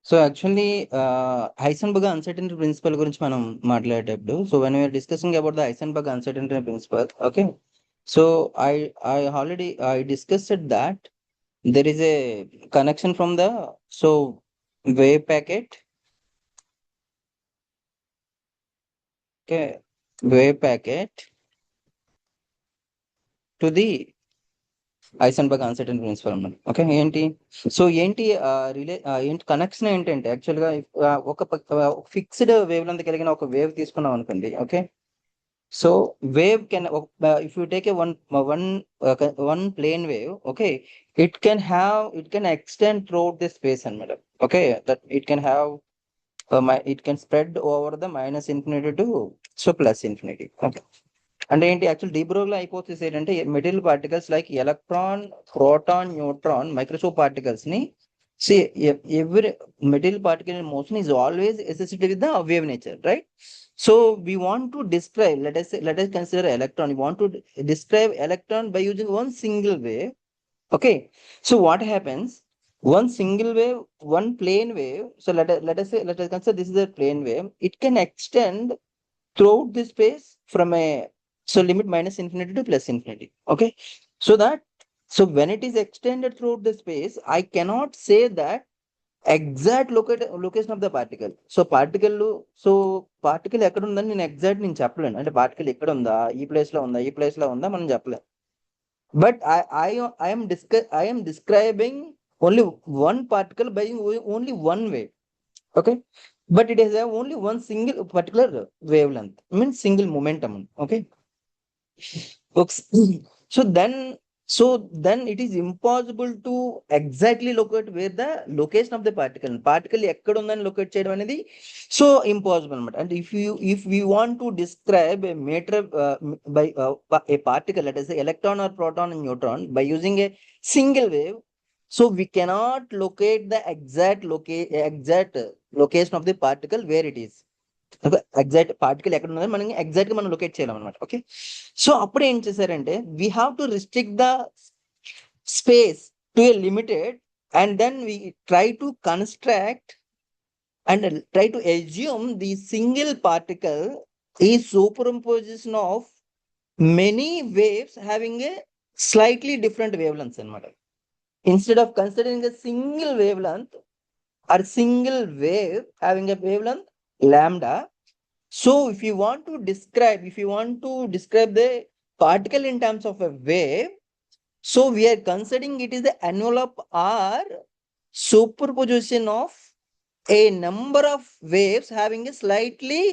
So actually Heisenberg uncertainty principle గురించి మనం మాట్లాడేటప్పుడు, so when we are discussing about the Heisenberg uncertainty principle, okay, so I I discussed that there is a connection from the so wave packet, okay, wave packet to the Heisenberg uncertainty principal అన్నమాట. Okay, ఏంటి so ఏంటి ఏంటి connection ఏంటంటే యాక్చువల్గా ఒక fixed wave length కలిగిన ఒక wave తీసుకున్నాం అనుకోండి. Okay, so wave can if you take a one plane wave, okay, it can extend throughout the space and okay, that it can have it can spread over the minus infinity to so plus infinity. Okay, అంటే ఏంటి actual de Broglie hypothesis ఏంటంటే material particles like electron, proton, neutron, microscope particles ని every material particle in motion is always associated with the wave nature, right? So we want to describe, let us consider electron. We want to describe electron by using one single wave. Okay, so what happens, one single wave, one plane wave, so let us consider this is a plane wave. It can extend throughout the space from a so limit minus infinity to plus infinity. Okay, so that so when it is extended throughout the space, I cannot say that exact location of the particle. So particle ఎక్కడ ఉందని నేను exact నేను చెప్పలేను. అంటే particle ఎక్కడ ఉందా, ఈ place లో ఉందా, ఈ ప్లేస్ లో ఉందా మనం చెప్పలేం. But I'm describing only one particle by only one wave. Okay, but it is only one single particular wave length, means single momentum. Okay, so then it is impossible to exactly locate where the location of the particle ఎక్కడ ఉందని locate చేయడం అనేది so impossible అనమాట. అంటే if we want to describe a matter by a particle, let us say electron or proton and neutron, by using a single wave, so we cannot locate the exact location of the particle where it is. Exact particle ఎక్కడ ఉన్నది మనం exact గా మనం locate చేయాలి అనమాట. Okay, so అప్పుడు ఏం చేశారంటే we have to restrict the space to a limited, and then we try to construct and try to assume the single particle is superimposition of many waves having a slightly different wavelengths anamata. Instead of considering a single wavelength or single wave having a wavelength lambda, so if you want to describe the particle in terms of a wave, so we are considering it is the envelope or superposition of a number of waves having a slightly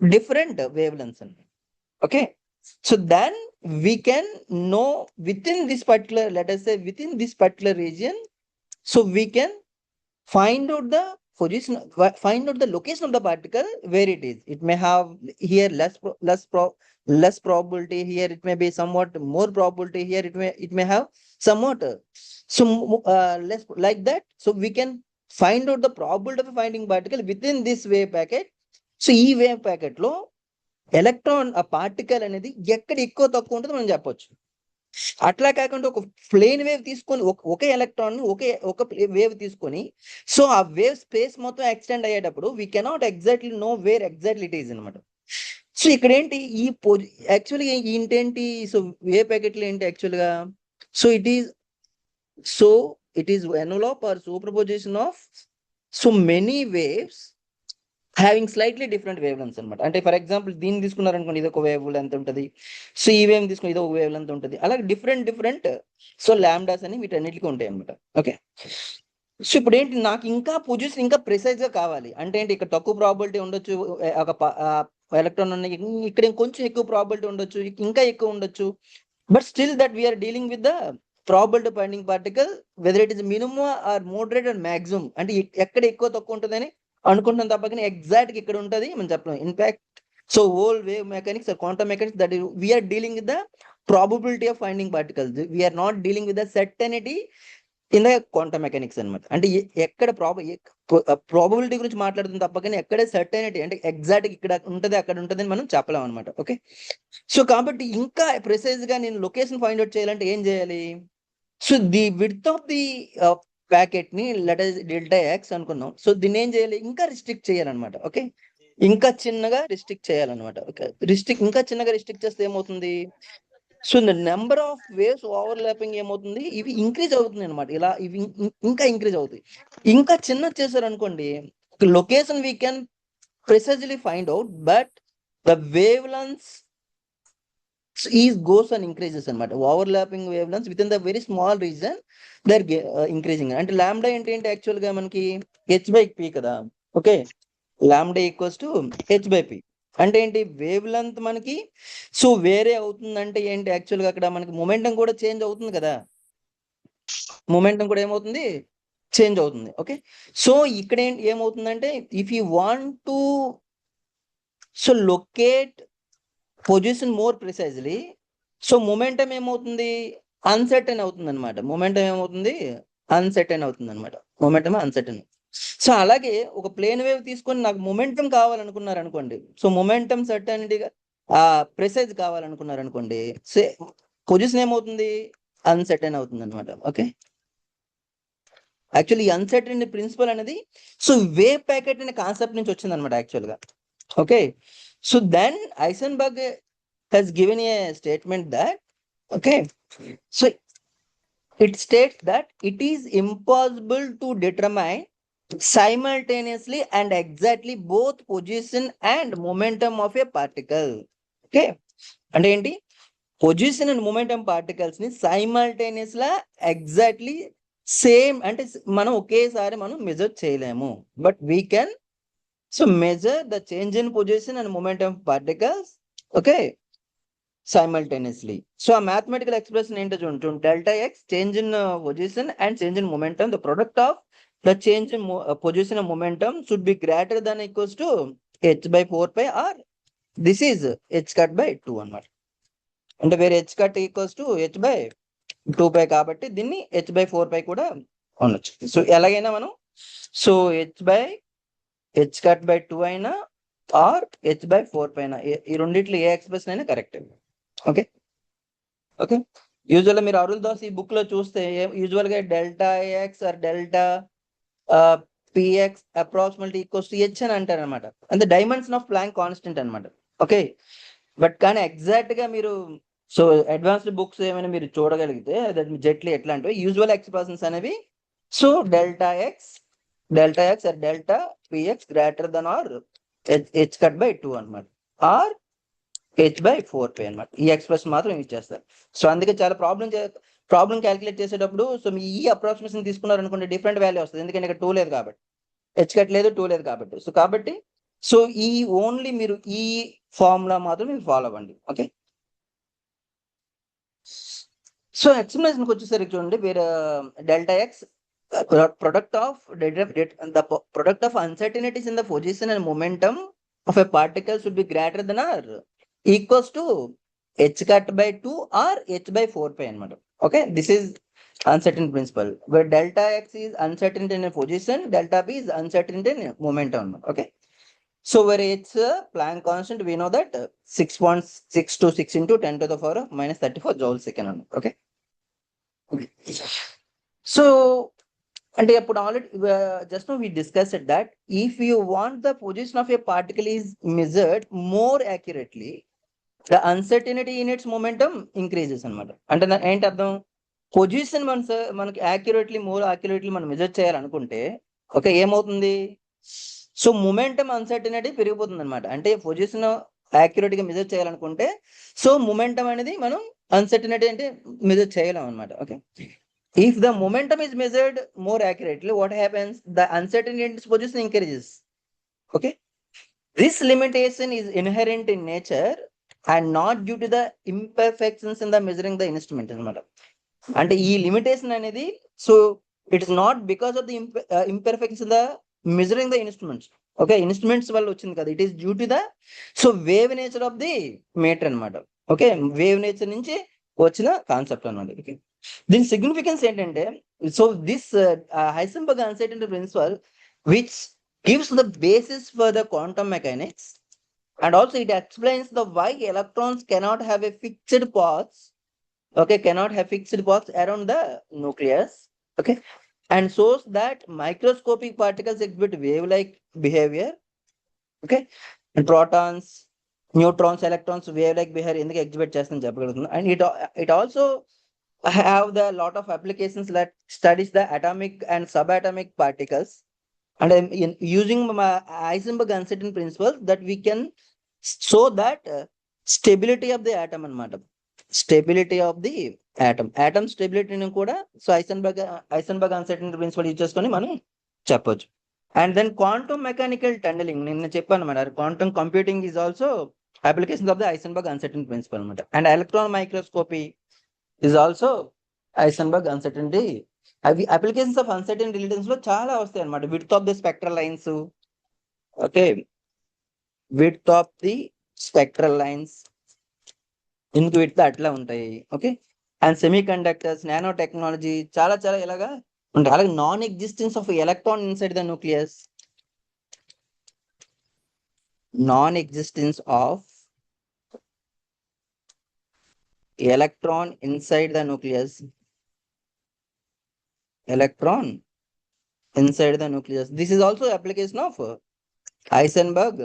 different wavelengths. Okay, so then we can know within this particular, let us say within this particular region, so we can find out the position, find out the location of the particle where it is. It may have here less probability, here it may be somewhat more probability, here it may have somewhat less, like that. So we can find out the probability of finding particle within this wave packet. So ఈ wave packet లో electron ఆ particle అనేది ఎక్కడ ఎక్కువ తక్కువ ఉంటుందో మనం చెప్పొచ్చు. అట్లా కాకుండా ఒక ప్లేన్ వేవ్ తీసుకొని ఒకే ఎలక్ట్రాన్ ఒక వేవ్ తీసుకొని సో ఆ వేవ్ స్పేస్ మొత్తం ఎక్స్టెండ్ అయ్యేటప్పుడు we cannot exactly know where exactly it is అనమాట. సో ఇక్కడ ఏంటి ఈ యాక్చువల్గా ఏంటేంటి, సో వేవ్ ప్యాకెట్లు ఏంటి యాక్చువల్గా, so it is envelope or superposition of so many waves having slightly different wavelengths అనమాట. అంటే ఫర్ ఎగ్జాంపుల్ దీన్ని తీసుకున్నారనుకోండి, ఇది ఒక వేవ్ లెంత్ ఉంటుంది, సో ఈ వేవ్ తీసుకుని ఇది ఒక వేవ్ లెంత్ ఉంటుంది, అలాగే డిఫరెంట్ సో ల్యాండాస్ అని వీటన్నిటికీ ఉంటాయి అనమాట. ఓకే, సో ఇప్పుడు ఏంటి నాకు ఇంకా పొజిషన్ ఇంకా ప్రిసైజ్ గా కావాలి అంటే ఏంటి, ఇక్కడ తక్కువ ప్రాబిలిటీ ఉండొచ్చు ఒక ఎలక్ట్రాన్ ఉన్నాయి, ఇక్కడ కొంచెం ఎక్కువ ప్రాబిలిటీ ఉండొచ్చు, ఇంకా ఎక్కువ ఉండొచ్చు, but still that we are dealing with the probability of finding particle whether it is minimum or moderate or maximum. అంటే ఎక్కడ ఎక్కువ తక్కువ ఉంటుందని అనుకుంటున్నాం తప్ప కానీ ఎగ్జాక్ట్ ఇక్కడ ఉంటుంది మనం చెప్పలేం. In fact so whole wave mechanics or quantum mechanics that we are dealing with the probability of finding particles, we are not dealing with the certainty in the quantum mechanics అనమాట. అంటే ఎక్కడ ప్రాబబిలిటీ గురించి మాట్లాడుతుంది తప్ప కానీ ఎక్కడ సర్టెనిటీ అంటే ఎగ్జాక్ట్ ఇక్కడ ఉంటుంది అక్కడ ఉంటుంది అని మనం చెప్పలేం అనమాట. ఓకే, సో కాబట్టి ఇంకా ప్రిసైజ్ గా నేను లొకేషన్ ఫైండ్ అవుట్ చేయాలంటే ఏం చేయాలి, so the width of the packet ని లెటర్ డెల్టా ఎక్స్ అనుకున్నాం. సో దీన్ని ఏం చేయాలి, ఇంకా రిస్ట్రిక్ట్ చేయాలన్నమాట. ఓకే, ఇంకా చిన్నగా రిస్ట్రిక్ట్ చేయాలన్నమాట. ఓకే, ఇంకా చిన్నగా రిస్ట్రిక్ట్ చేస్తే ఏమవుతుంది, so the number of waves overlapping ఏమవుతుంది, ఇవి ఇంక్రీజ్ అవుతుంది అనమాట. ఇలా ఇవి ఇంకా ఇంక్రీజ్ అవుతాయి. ఇంకా చిన్న చేశారు అనుకోండి, location we can precisely find out, but the wavelengths is goes and increases అనమాట. Overlapping wavelengths within the very small region there increasing. అంటే లాంబ్డా ఏంటి యాక్చువల్ గా మనకి h/p కదా. Okay, lambda equals to h/p అంటే ఏంటి, wave length మనకి so వేరే అవుతుందంటే ఏంటి, యాక్చువల్ గా అక్కడ మనకి మొమెంటం కూడా చేంజ్ అవుతుంది కదా. మొమెంటం కూడా ఏమవుతుంది, చేంజ్ అవుతుంది. ఓకే, సో ఇక్కడ ఏమవుతుందంటే if you want to so locate position more precisely, so momentum ఏమవుతుంది, అన్సర్టన్ అవుతుంది అనమాట. మొమెంటం ఏమవుతుంది, అన్సర్టన్ అవుతుంది అనమాట. Momentum uncertain. సో అలాగే ఒక ప్లేన్ వేవ్ తీసుకొని నాకు మొమెంటం కావాలనుకున్నారు అనుకోండి, సో మొమెంటం సర్టనిటీగా ప్రిసైజ్ కావాలనుకున్నారు అనుకోండి, సో పొజిషన్ ఏమవుతుంది, అన్సర్టన్ అవుతుంది అనమాట. ఓకే, యాక్చువల్లీ అన్సర్టనిటీ ప్రిన్సిపల్ అనేది సో వేవ్ ప్యాకెట్ అనే కాన్సెప్ట్ నుంచి వచ్చింది అనమాట యాక్చువల్గా. Okay, so then Heisenberg has given a statement that, okay, so it states that it is impossible to determine simultaneously and exactly both position and momentum of a particle. Okay, అంటే ఏంటి, position and momentum particles ని simultaneous లా exactly same అంటే మనం ఒకేసారి మనం measure చేయలేము, but we can so measure the change in position and momentum of particles, okay, simultaneously. So a mathematical expression ఏంటో చూడండి, delta x change in position and change in momentum, the product of the change in position and momentum should be greater than or equals to h/4 pi, or this is h cut by 2 అన్నమాట. అంటే వేరే h cut equals to h/2 pi కాబట్టి దీన్ని h/4 pi కూడా అనొచ్చు. So ఎలాగైనా మనం so h cut by 2 అయినా ఆర్ h/4 పైన ఈ రెండిట్లో ఏ ఎక్స్ప్రెషన్ అయినా కరెక్ట్. ఓకే ఓకే, యూజువల్ గా మీరు అరుల్ దాస్ ఈ బుక్ లో చూస్తే యూజువల్ గా delta X or delta p x approximately equals to h అని అంటారు అనమాట. అంటే డైమెన్షన్ ఆఫ్ ప్లాంక్ కాన్స్టెంట్ అనమాట. ఓకే, బట్ కానీ ఎగ్జాక్ట్ గా మీరు సో అడ్వాన్స్డ్ బుక్స్ ఏమైనా మీరు చూడగలిగితే జెట్లీ ఎట్లాంటివి యూజువల్ ఎక్స్ప్రెషన్స్ అనేవి so delta X or delta px greater than or h cut by 2 అనమాట, ఆర్ h/4 పై అనమాట. ఈ ఎక్స్ప్రెషన్ మాత్రం యూజ్ చేస్తారు. సో అందుకే చాలా ప్రాబ్లం క్యాలిక్యులేట్ చేసేటప్పుడు సో మీ ఈ అప్రాక్సిమేషన్ తీసుకున్నారు అనుకోండి, డిఫరెంట్ వాల్యూ వస్తుంది. ఎందుకంటే ఇక్కడ 2 లేదు కాబట్టి, h cut లేదు, 2 లేదు కాబట్టి. సో కాబట్టి సో ఈ ఓన్లీ మీరు ఈ ఫార్ములా మాత్రం మీరు ఫాలో అవ్వండి. ఓకే, సో ఎక్స్ప్లెనేషన్కి వచ్చేసరికి చూడండి, వేరే delta X product of uncertainties in the position and momentum of a particle should be greater than or equals to h cut by 2 or h/4 pi అనమాట. Okay, this is uncertain principle where delta x is uncertainty in a position, delta p is uncertainty in momentum. Okay, so where it's Planck constant, we know that 6.626 into 10 to the power of minus 34 joule second. Okay, so అంటే అప్పుడు already just now we discussed that if you want the position of a particle is measured more accurately, the uncertainty in its momentum increases అనమాట. అంటే ఏంటి అర్థం, position మనకి more accurately మనం measure చేయాలనుకుంటే okay ఏమవుతుంది, సో మొమెంటం అన్సర్టనిటీ పెరిగిపోతుంది అనమాట. అంటే పొజిషన్ యాక్యురేట్ గా మెజర్ చేయాలనుకుంటే సో మొమెంటం అనేది మనం అన్సర్టనిటీ అంటే మెజర్ చేయలేం అనమాట. Okay, if the momentum is measured more accurately, what happens, the uncertainty in its position increases. Okay, this limitation is inherent in nature and not due to the imperfections in the measuring the instrument అనమాట. అంటే ఈ limitation అనేది so it is not because of the imperfections in the measuring the instruments. Okay, instruments వల్ల వచ్చింది కదా, it is due to the so wave nature of the matter అనమాట. Okay, wave nature నుంచి వచ్చిన కాన్సెప్ట్ అనమాట. Okay, దీని significance ఏంటంటే so this Heisenberg uncertainty principle which gives the basis for the quantum mechanics and also it explains the why electrons cannot have a fixed path okay, cannot have fixed paths around the nucleus, okay, and shows that microscopic particles exhibit wave-like behavior, okay, and protons, neutrons, electrons wave-like behavior ఎందుకు exhibit చేస్తుందని చెప్పగలుగుతుంది. And it also have the lot of applications that studies the atomic and subatomic particles, and using Heisenberg uncertain principles that we can show that stability of the atom అన్నమాట, stability of the atom స్టెబిలిటీని కూడా so Heisenberg uncertainty principle use చేసుకొని మనం చెప్పొచ్చు. And then quantum mechanical tunneling నిన్న చెప్పాను అనమాట, quantum computing is also applications of the Heisenberg uncertain principle అనమాట. And electron microscopy is also Heisenberg uncertainty. అవి అప్లికేషన్స్ ఆఫ్ అన్సర్టన్ రిలేషన్స్ లో చాలా వస్తాయి అనమాట. Width of the spectral lines, okay, width of the spectral lines, ఇందుకు width అట్లా ఉంటాయి, okay. And semi conductors, nano technology, చాలా చాలా ఇలాగా ఉంటాయి. అలాగే non existence of electron inside the nucleus, non existence of electron inside the nucleus, electron inside the nucleus. This is also application of Heisenberg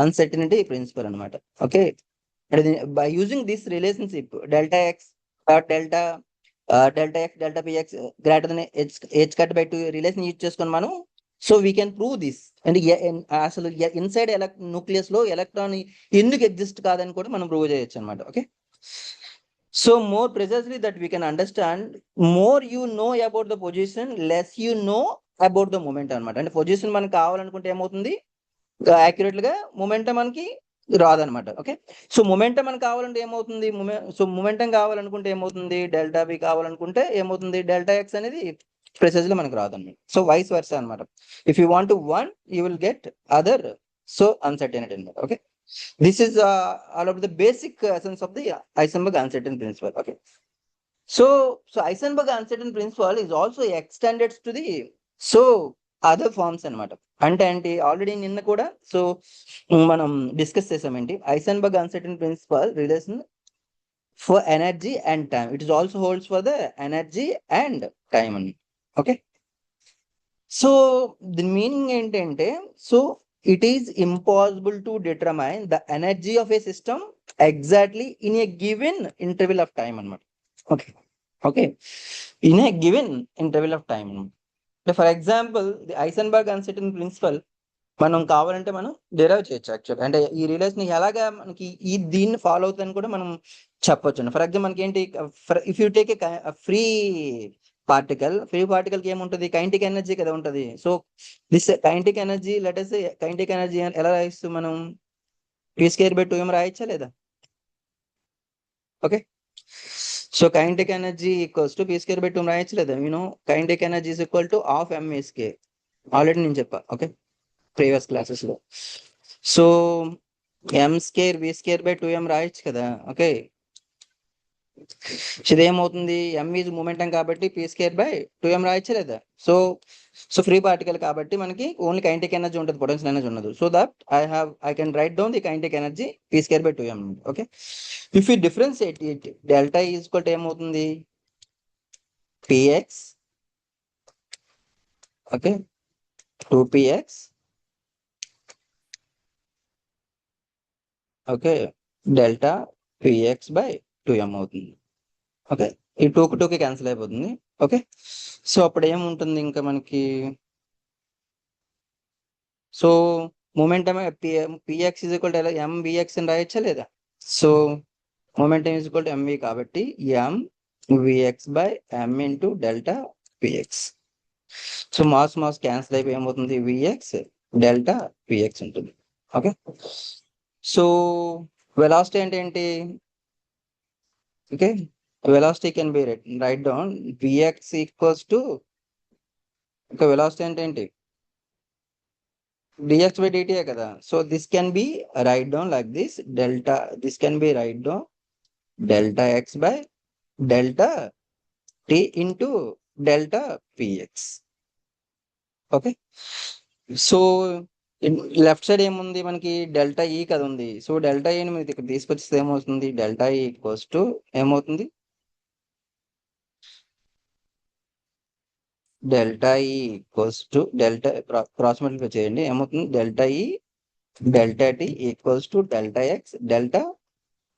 uncertainty principle anamata, okay. And by using this relationship delta x dot delta delta x delta px greater than h cut by 2 relation use cheskoni manu, so we can prove this. And asalu inside nucleus lo electron enduku exist kaadani kuda manam prove cheyochu anamata, okay. So more precisely that we can understand, more you know about the position, less you know about the momentum అనమాట. అంటే position మనకు కావాలనుకుంటే ఏమవుతుంది, accurate గా momentum మనకి రాదనమాట, okay. So momentum మనకు కావాలంటే ఏమవుతుంది, సో మొమెంటం కావాలనుకుంటే ఏమవుతుంది, డెల్టా బి కావాలనుకుంటే ఏమవుతుంది, డెల్టా ఎక్స్ అనేది ప్రెసెస్లీ మనకు రాదన్నమాట. సో వైస్ వర్సా అనమాట. If you want one you will get other, so uncertainty అనమాట, okay. This is all of the basic essence of the Heisenberg uncertain principle, okay. So Heisenberg uncertain principle is also extended to the other forms అనమాట. అంటే ఏంటి, already నిన్న కూడా so మనం discuss చేసామేంటి, Heisenberg uncertain principle relation for energy and time, it is also holds for the energy and time అని, okay. So దీని meaning ఏంటంటే, so it is impossible to determine the energy of a system exactly in a given interval of time anamata, okay, in a given interval of time. For example, the Heisenberg uncertain principle మనం కావాలంటే మనం derive చేయొచ్చు యాక్చువల్గా. అంటే ఈ relation ఎలాగా మనకి ఈ దీన్ని ఫాలో అవుతుందని కూడా మనం చెప్పొచ్చు. ఫర్ ఎగ్జాంపుల్ మనకి ఏంటి, if you take a free particle కి ఏముంటది, కైనెటిక్ ఎనర్జీ కదా ఉంటది. So this kinetic energy, let us say kinetic energy ఎలా రాయిస్తూ మనం p²/2m రాయొచ్చా లేదా, okay. So kinetic energy equals to p²/2m రాయొచ్చు లేదా, kinetic energy is equal to ½ msk, already నేను చెప్పా, ఓకే, ప్రీవియస్ క్లాసెస్ లో. సో m² v²/2m రాయొచ్చు కదా, ఓకే. ఇదేమవుతుంది, m ఈజ్ మూమెంటం కాబట్టి p²/2m రాయొచ్చు లేదా. సో ఫ్రీ పార్టికల్ కాబట్టి మనకి ఓన్లీ కైనెటిక్ ఎనర్జీ ఉంటుంది, పొటెన్షియల్ ఎనర్జీ ఉండదు. So that I can write down the kinetic energy p²/2m, okay. If you differentiate it, delta is equal to ఏమవుతుంది, px, okay, 2px, okay, delta px/2m అవుతుంది, okay. ఈ 2 cancel అయిపోతుంది, okay. So అప్పుడు ఏముంటుంది ఇంకా మనకి, so momentum px is equal to mvx అని రాయొచ్చా లేదా. So momentum is equal to mv కాబట్టి mvx/m into delta px. So mass cancel అయిపోయి ఏమవుతుంది, vx డెల్టా px ఉంటుంది, ఓకే. సో వెలాసిటీ అంటే ఏంటి, okay, velocity can be write down vx equals to, okay, velocity అంటే ఏంటి, dx/dt కదా. So this can be write down like this, this can be write down delta x by delta t into delta px, okay. So left side ఏముంది మనకి, delta ఈ కదా ఉంది. So delta ఈని మీరు ఇక్కడ తీసుకొచ్చేస్తే ఏమవుతుంది, డెల్టా ఈ ఈక్వల్స్ టు ఏమవుతుంది, delta E equals to delta cross multiply చేయండి, ఏమవుతుంది? Delta E delta T equals to delta X delta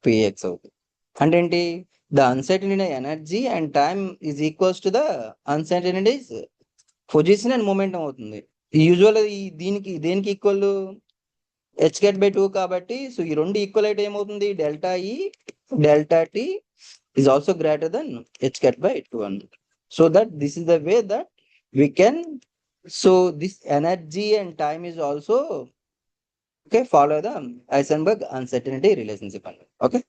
p x అవుతుంది. అంటే ఏంటి? The uncertainty energy and time is equals to the uncertainties position and momentum అవుతుంది. Usual దేనికి ఈక్వల్? H cut by 2 కాబట్టి, so ఈ రెండు ఈక్వల్ అయితే ఏమవుతుంది? Delta E delta T is also greater than H cut by 2 అన్నమాట. So that this is the way that we can, so this energy and time is also follow the Heisenberg uncertainty relationship. Okay,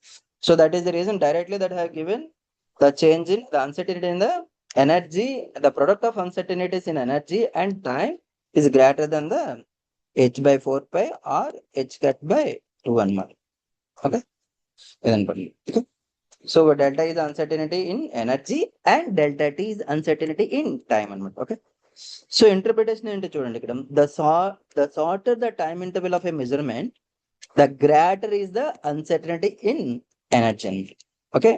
so that is the reason directly that I have given the change in the uncertainty in the energy, the product of uncertainties in energy and time is greater than the h by 4 pi or h cut by 2 1. Okay, okay. So delta is uncertainty in energy and delta t is uncertainty in time. Okay, so interpretation ఏంటి చూడండి ఇక్కడ, the shorter the time interval of a measurement, the greater is the uncertainty in energy. Okay,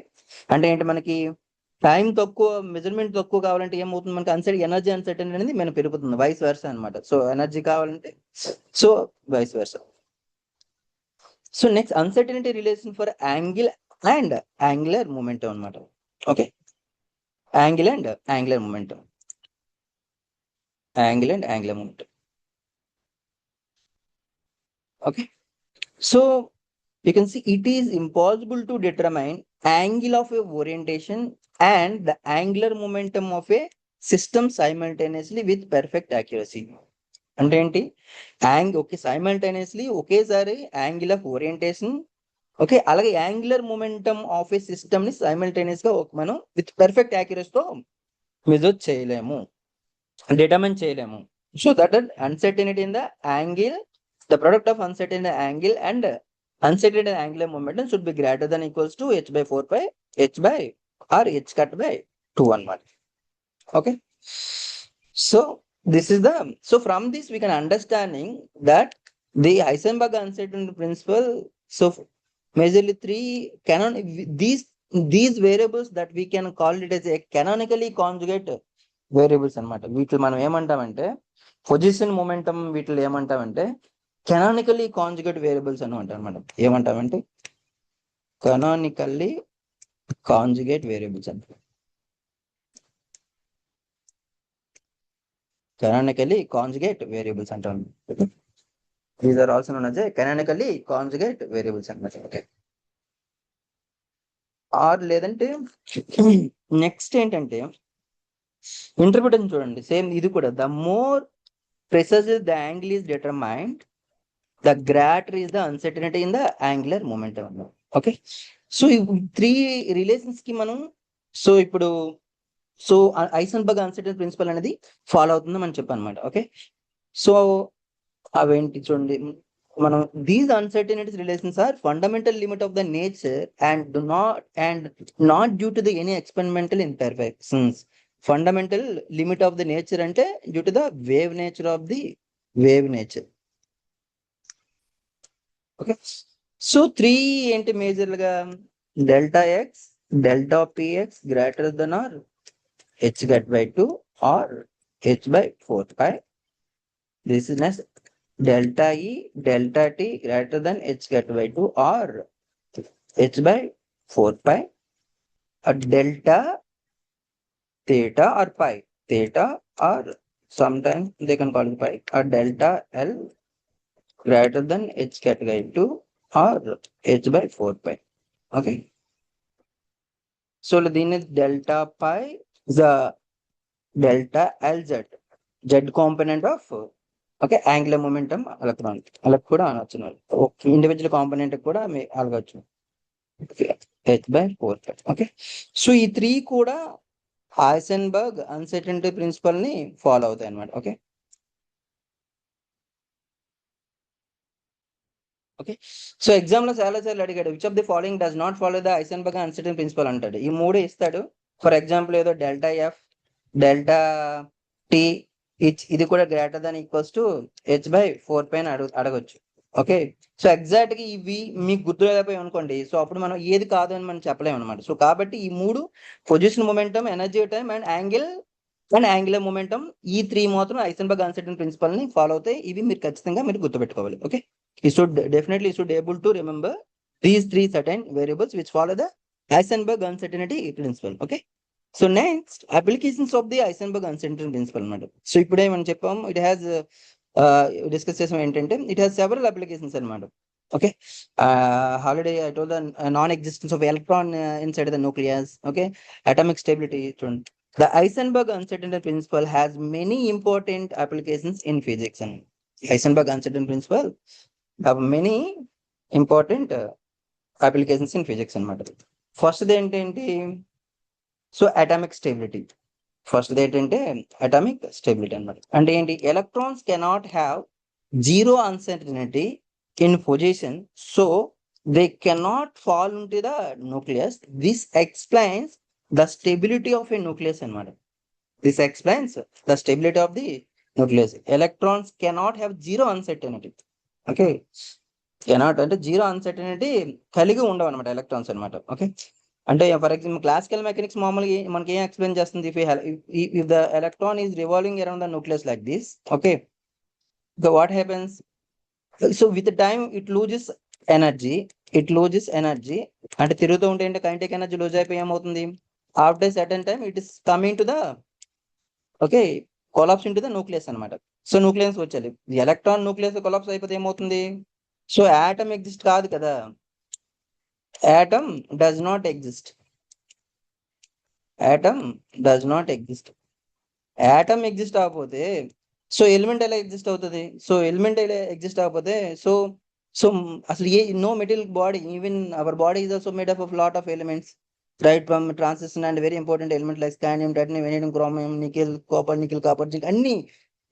అంటే ఏంటి? మనకి time తక్కువ, measurement తక్కువ కావాలంటే ఏమవుతుంది? మనకి ఎనర్జీ అన్సర్టెనిటీ అనేది మనం పెరుగుతుంది, వైస్ వర్సా అనమాట. సో ఎనర్జీ కావాలంటే so vice versa. So next uncertainty relation for angle and angular momentum అనమాట. Okay, angle and angular momentum, angle and angular momentum. Okay, so you can see it is impossible to determine angle of a orientation and the angular momentum of a system simultaneously with perfect accuracy. అంటే ఏంటి? Simultaneously ఒకేసారి angle of orientation, okay, అలాగే angular momentum of A system ని simultaneous గా మనం with perfect యాక్యురసీతో measure చేయలేము, determine చేయలేము. So that uncertainty in the angle, the product of uncertain angle and uncertain angular momentum should be greater than equals to h by 4 pi h by or h cut by 2 1. Okay, so this is the, so from this we can understanding that the Heisenberg uncertainty principle, so majorly these variables that we can call it as a canonically conjugate variables అన్నమాట. వీటిని మనం ఏమంటామంటే position momentum, వీటిలో ఏమంటామంటే కెనానికల్లీ conjugate variables అని అంటారు అనమాట. ఏమంటామంటే కెనానికల్లీ కాంజుగేట్ వేరియబుల్స్ అంటారు. కెనానికల్లీ కాంజుగేట్ వేరియబుల్స్ అంటారు. These are also known as canonically conjugate variables అన్నమాట. ఓకే, ఆర్ లేదంటే నెక్స్ట్ ఏంటంటే ఇంటర్ప్రిటేషన్ చూడండి, సేమ్ ఇది కూడా, the more precise the angle is determined, the greater is the uncertainty in the angular momentum. Okay, so ఈ 3 relations కి మనం so ఇప్పుడు సో ఐసెన్బర్గ్ అన్సర్టెనిటీ ప్రిన్సిపల్ అనేది ఫాలో అవుతుందని మనం చెప్పాను అనమాట. ఓకే, సో అవేంటి చూడండి, మనం these uncertainties relations are fundamental limit of the nature and not due to the any experimental imperfections. Fundamental limit of the nature అంటే due to the wave nature of the wave nature. Okay, so 3 ఏంటి మేజర్లుగా? Delta X delta px greater than or h cut by 2 or h by 4 pi. This is next delta E delta tea greater than h cut by 2 or h by 4 pi. Delta theta or pi, theta or sometimes they can call it pi, or delta L greater than h cat by 2 or h by 4 pi. Okay, so then delta pi is the delta LZ, z component of okay angular momentum electron, అలా కూడా అనొచ్చు. Okay, individual component కూడా అలగొచ్చు, h by 4 pi. Okay, so ఈ 3 కూడా Heisenberg uncertainty principal ని follow అవుతాయి అన్నమాట. Okay, okay, so exam లో చాలా సార్లు అడిగాడు, which of the following does not follow the Heisenberg uncertainty principle అంటాడు. ఈ 3 ఇస్తాడు. ఫర్ ఎగ్జాంపుల్ ఏదో డెల్టా ఎఫ్ డెల్టా టీ ఇది కూడా greater than equals to H by 4 pi అడగొచ్చు. ఓకే, సో ఎగ్జాక్ట్ గా ఇవి మీకు గుర్తులేకపోయి అనుకోండి, సో అప్పుడు మనం ఏది కాదు అని మనం చెప్పలేము అనమాట. సో కాబట్టి ఈ 3 position momentum, energy time and angle and angular momentum, ఈ 3 మాత్రం ఐసెన్బర్గ్ అన్సర్టైన్ ప్రిన్సిపల్ ని ఫాలో అవుతాయి. ఇవి మీరు ఖచ్చితంగా మీరు గుర్తుపెట్టుకోవాలి. Okay, you should able to remember these 3 certain variables which follow the Heisenberg uncertainty principle. Okay, so next applications of the Heisenberg uncertainty principle అన్నమాట. సో ఇప్పుడే మనం చెప్పాం, it has డిస్కస్ చేసాం ఏంటంటే it has several applications అన్నమాట. Okay, already I told the non-existence of electron inside the nucleus. Okay, atomic stability. The Heisenberg uncertainty principle has many important applications in physics. And Heisenberg uncertainty principle have many important applications in physics అన్నమాట. First ఏంటంటే so atomic stability. First ఏంటంటే atomic stability అన్నమాట. అంటే ఏంటి, electrons cannot have zero uncertainty in position, so they cannot fall into the nucleus. This explains the stability of a nucleus అన్నమాట. This explains the stability of the nucleus. Electrons cannot have zero uncertainty. Okay, cannot అంటే zero uncertainty కలిగి ఉండవు అనమాట electrons అనమాట. Okay, అంటే for example classical mechanics మామూలుగా మనకి ఏం ఎక్స్ప్లెయిన్ చేస్తుంది, if the electron is revolving around the nucleus like this. Okay, what happens, so with time it loses energy. అంటే తిరుగుతూ ఉంటే ఏంటి, కైనెటిక్ ఎనర్జీ లూజ్ అయిపోయి ఏమవుతుంది, after certain time it is coming to the okay collapse into the nucleus అనమాట. So nucleus వచ్చేది, electron nucleus collapse అయిపోతే ఏమవుతుంది, సో ఆటమ్ ఎగ్జిస్ట్ కాదు కదా, atom does not exist. Atom exist అవ్వకపోతే సో ఎలిమెంట్ ఎలా ఎగ్జిస్ట్ అవుతుంది, సో ఎలిమెంట్ ఎలా ఎగ్జిస్ట్ అవ్వకపోతే సో సో అసలు no material body, even our body is also made up of lot of elements, right from transition and very important element like scandium, titanium, vanadium, chromium, nickel, copper, zinc అన్ని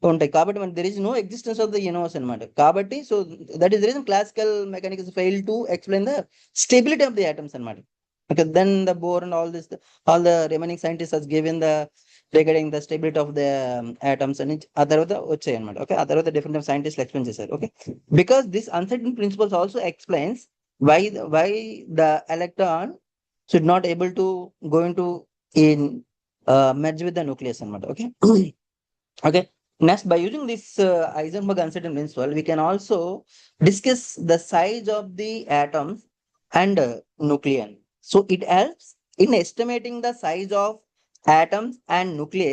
ఉంటాయి. కాబట్టి మనకి there is no existence of the universe అనమాట. కాబట్టి so that is the reason classical mechanics fail to explain the stability of the atoms అనమాట. Okay, then the Bohr and all the remaining scientists has given the regarding the stability of the atoms and ఆ తర్వాత వచ్చాయి అనమాట. Okay, ఆ తర్వాత different సైంటిస్ట్లు explain చేశారు. Okay, because this uncertain principles also explains why the electron should not able to go into in merge with the nucleus అనమాట. Okay, okay, next by using this Heisenberg uncertainty principle we can also discuss the size of the atoms and nuclei. So it helps in estimating the size of atoms and nuclei,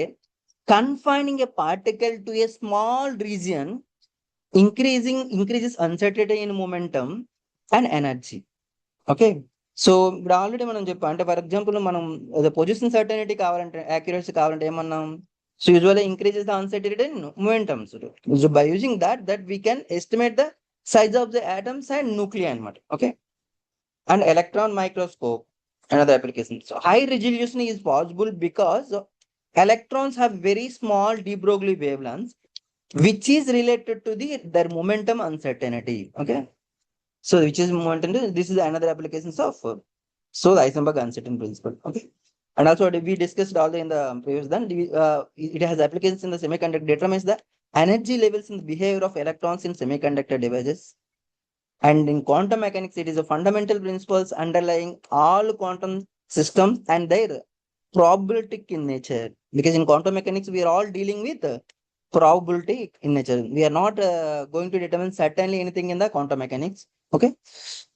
confining a particle to a small region, increases uncertainty in momentum and energy. Okay, so ఇప్పుడు already మనం చెప్పాం, అంటే for example మనం position certainty కావాలంటే, accuracy కావాలంటే ఏమన్నాం, so usually increases the uncertainty in momentums. So by using that we can estimate the size of the atoms and nuclei అనమాట. Okay, and electron microscope, another application. So high resolution is possible because electrons have very small de Broglie wavelengths, which is related to their momentum uncertainty. Okay, so which is momentum, this is another applications of so the Heisenberg uncertainty principle. Okay, and also we discussed all in the previous then it has applications in the semiconductor, determines the energy levels in the behavior of electrons in semiconductor devices. And in quantum mechanics, it is a fundamental principles underlying all quantum systems and their probabilistic in nature. Because in quantum mechanics, we are all dealing with probability in nature. We are not going to determine certainly anything in the quantum mechanics. Okay,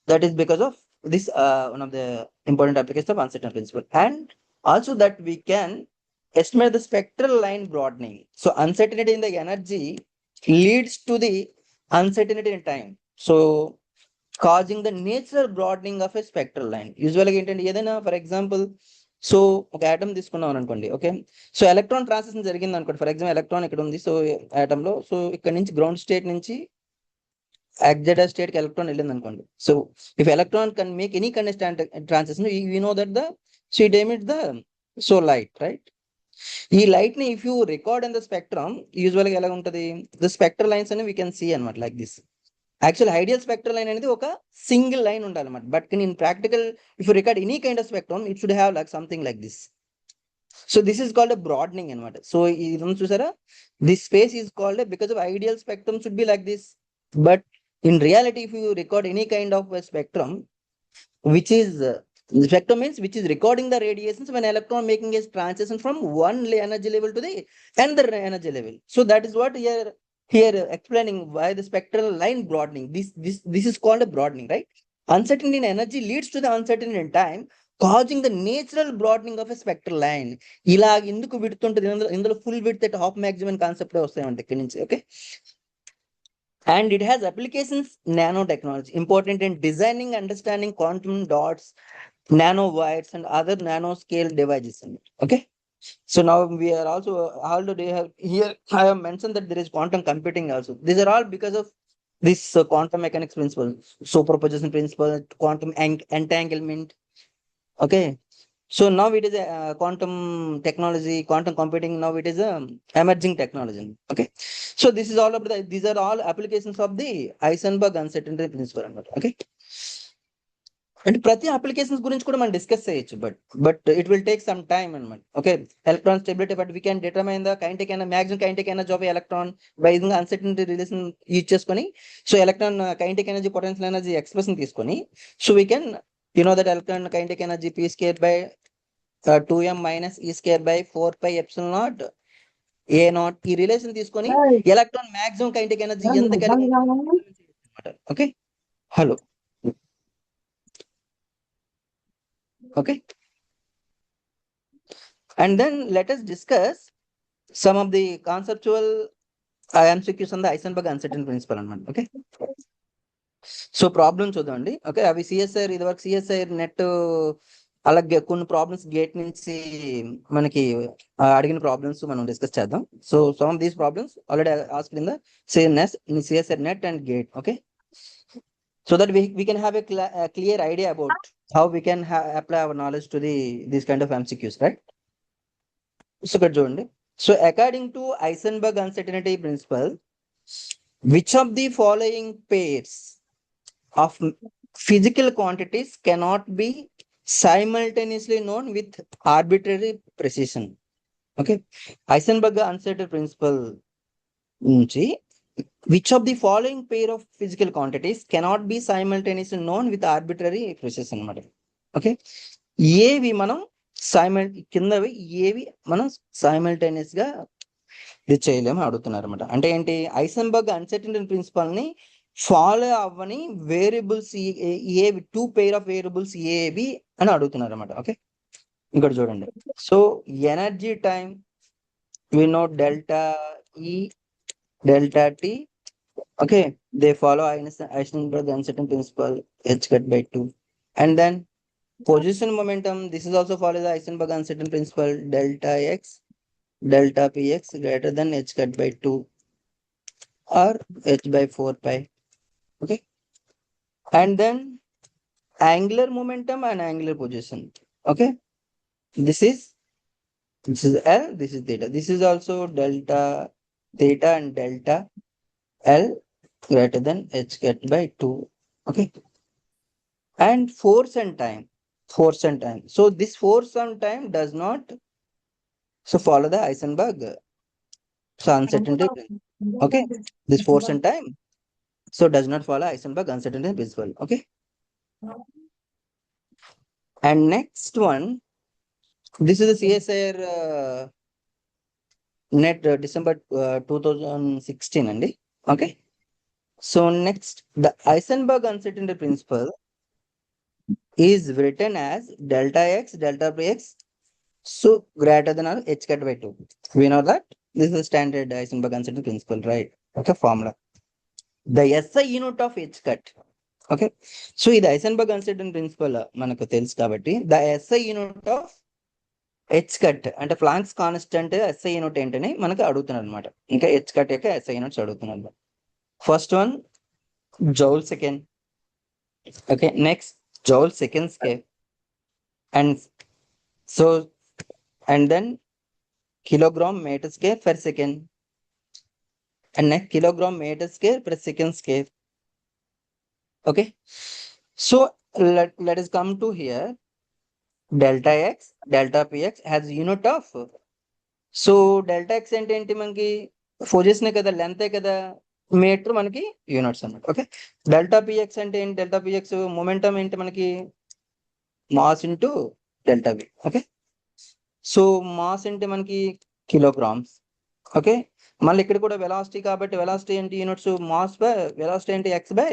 that is because of this one of the important applications of uncertainty principle. And also that we can estimate the spectral line broadening. So uncertainty in the energy leads to the uncertainty in time, so causing the natural broadening of a spectral line. Usually ఏంటంటే ఏదైనా for example so ఒక atom తీసుకున్నాం అనుకోండి. Okay, so electron transition జరిగింది అనుకోండి. For example electron ఇక్కడ ఉంది, so atom లో, సో ఇక్కడ నుంచి గ్రౌండ్ స్టేట్ నుంచి ఎగ్జైటెడ్ స్టేట్ కి ఎలక్ట్రాన్ వెళ్ళింది అనుకోండి. So if electron can make any kind of transition, we know that the so it emits the so light, right. ఈ లైట్ ని if you record in the spectrum, usual గా ఎలా ఉంటది, the spectral lines అని we can see అనమాట like this. Actual ideal spectral line అనేది ఒక single line ఉండాలన్నమాట. But in practical if you record any kind of spectrum, it should have like something like this. So this is called broadening అనమాట. So ఇది చూసారా, this space is called because of ideal spectrum should be like this. But in reality if you record any kind of spectrum which is Spectrum means which is recording the radiations when electron making a transition from one energy level to the another energy level. So that is what here explaining why the spectral line broadening. This is called a broadening, right? Uncertainty in energy leads to the uncertainty in time, causing the natural broadening of a spectral line. ఇలా ఎందుకు విడుతుంటుంది ఇందులో full width at half maximum concept వస్తాయండి ఇక్కడ నుంచి. Okay, and it has applications nanotechnology important in designing, understanding quantum dots, nanowires and other nanoscale devices. Okay, so now we are also already have here I have mentioned that there is quantum computing also. These are all because of this quantum mechanics principle, superposition principle, quantum entanglement. Okay, so now it is a quantum technology, quantum computing. Now it is a emerging technology. Okay, so this is all about these are all applications of the Heisenberg uncertainty principle. Okay, and ప్రతి applications గురించి కూడా మనం discuss చేయొచ్చు, but it will take some time అన్నమాట. Okay, electron stability, but we can determine the kinetic energy, maximum kinetic energy of electron by using uncertainty relation use చేసుకొని. So electron kinetic energy, potential energy expression తీసుకొని, so we can that electron kinetic energy P square by 2m minus E square by 4 pi epsilon naught a naught ఈ relation తీసుకొని electron maximum kinetic energy ఎంత కలిగి అనమాట. Okay, hello. Okay, and then let us discuss some of the conceptual MCQs on the Heisenberg uncertainty principle అన్నమాట. Okay, so problem చూద్దామండి. Okay, అవి CSIR ఇది వరకు సిఎస్ఐఆర్ నెట్ అలాగే కొన్ని ప్రాబ్లమ్స్ గేట్ నుంచి మనకి అడిగిన ప్రాబ్లమ్స్ మనం డిస్కస్ చేద్దాం. So some of these problems already asked in the CSIR net and gate. Okay, so that we can have a clear idea about how we can apply our knowledge to these kind of MCQs, right? So so according to Heisenberg uncertainty principle, which of the following pairs of physical quantities cannot be simultaneously known with arbitrary precision? Okay, Heisenberg uncertainty principle nunchi which of the following pair of physical quantities cannot be simultaneously known with arbitrary precision? Okay, ఏవి మనం కిందవి ఏవి మనం simultaneous గా ఇది చేయలేము అడుగుతున్నారు అనమాట. అంటే ఏంటి, ఐసెన్బర్గ్ అన్సర్టెనిటీ ప్రిన్సిపల్ ని ఫాలో అవ్వని వేరియబుల్స్ ఏవి, 2 pair of వేరియబుల్స్ ఏవి అని అడుగుతున్నారు అనమాట. ఓకే, ఇక్కడ చూడండి. So energy time we no delta E delta t. Okay, they follow Heisenberg uncertainty principle h cut by 2. And then position momentum, this is also follows the Heisenberg uncertainty principle, delta x delta px greater than h cut by 2 or h by 4 pi. Okay, and then angular momentum and angular position. Okay, this is L, this is theta, this is also delta theta and delta L greater than h cut by 2. Okay, and force and time. So this force and time does not follow the Heisenberg uncertainty. Okay, this force and time does not follow Heisenberg uncertainty principle. Okay, and next one, this is the CSIR net December 2016 అండి. Okay, so next the Heisenberg uncertainty principle is written as delta x delta px so greater than or h cut by 2. We know that this is the standard Heisenberg uncertainty principle, right? Okay, formula. The SI unit of h cut. Okay, so ఇది Heisenberg uncertainty principle మనకు తెలుసు కాబట్టి the SI unit of H cut అంటే Planck's constant SI unit ఏంటని మనకి అడుగుతున్నారు అనమాట. ఇంకా హెచ్ కట్ యొక్క ఎస్ఐ యూనిట్స్ అడుగుతున్నారు. First one joule second. Okay, next joule second square and so and then kilogram metre square per second and next kilogram metre square per second square. Okay, so let us come to here. Delta x delta px has unit of, so delta x అంటే ఏంటి, మనకి position కదా, length కదా, metre మనకి units అన్నమాట. Okay, delta px అంటే ఏంటి, delta px momentum ఏంటి మనకి మాస్ ఇంటూ డెల్టా వి. ఓకే, సో మాస్ అంటే మనకి కిలోగ్రామ్స్. ఓకే, మళ్ళీ ఇక్కడ కూడా వెలాసిటీ కాబట్టి వెలాసిటీ ఏంటి యూనిట్స్, మాస్ బై వెలాసిటీ అంటే ఎక్స్ బై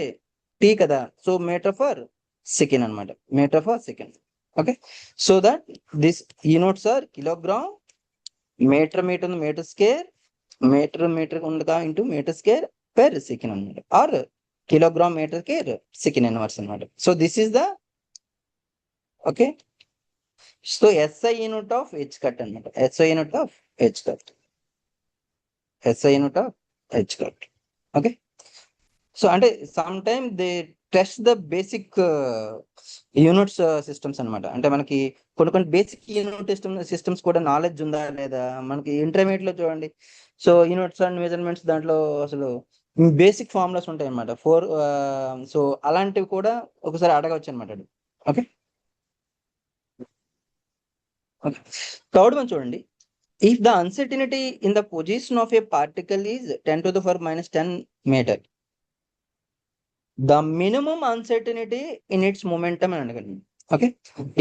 టీ కదా, సో మీటర్ ఫర్ సెకండ్ అనమాట, meter for second. Okay, so that this units are kilogram, meter meter meter square, meter meter ఉండగా into meter square per second అనమాట, or kilogram meter square second inverse అనమాట. So this is the okay, so SI unit of h cut అనమాట, SI unit of h cut, SI unit of h cut. Okay, so అంటే some time they test the basic units systems అనమాట. అంటే మనకి కొన్ని basic unit systems కూడా knowledge ఉందా లేదా, మనకి ఇంటర్మీడియట్ లో చూడండి. సో యూనిట్స్ అండ్ మెజర్మెంట్స్ దాంట్లో అసలు బేసిక్ ఫార్ములాస్ ఉంటాయి అనమాట, సో అలాంటివి కూడా ఒకసారి అడగవచ్చు అనమాట. ఓకే, థర్డ్ వన్ చూడండి. If the uncertainty in the position of a particle is 10 to the power minus 10 meter, the minimum uncertainty in its momentum and okay,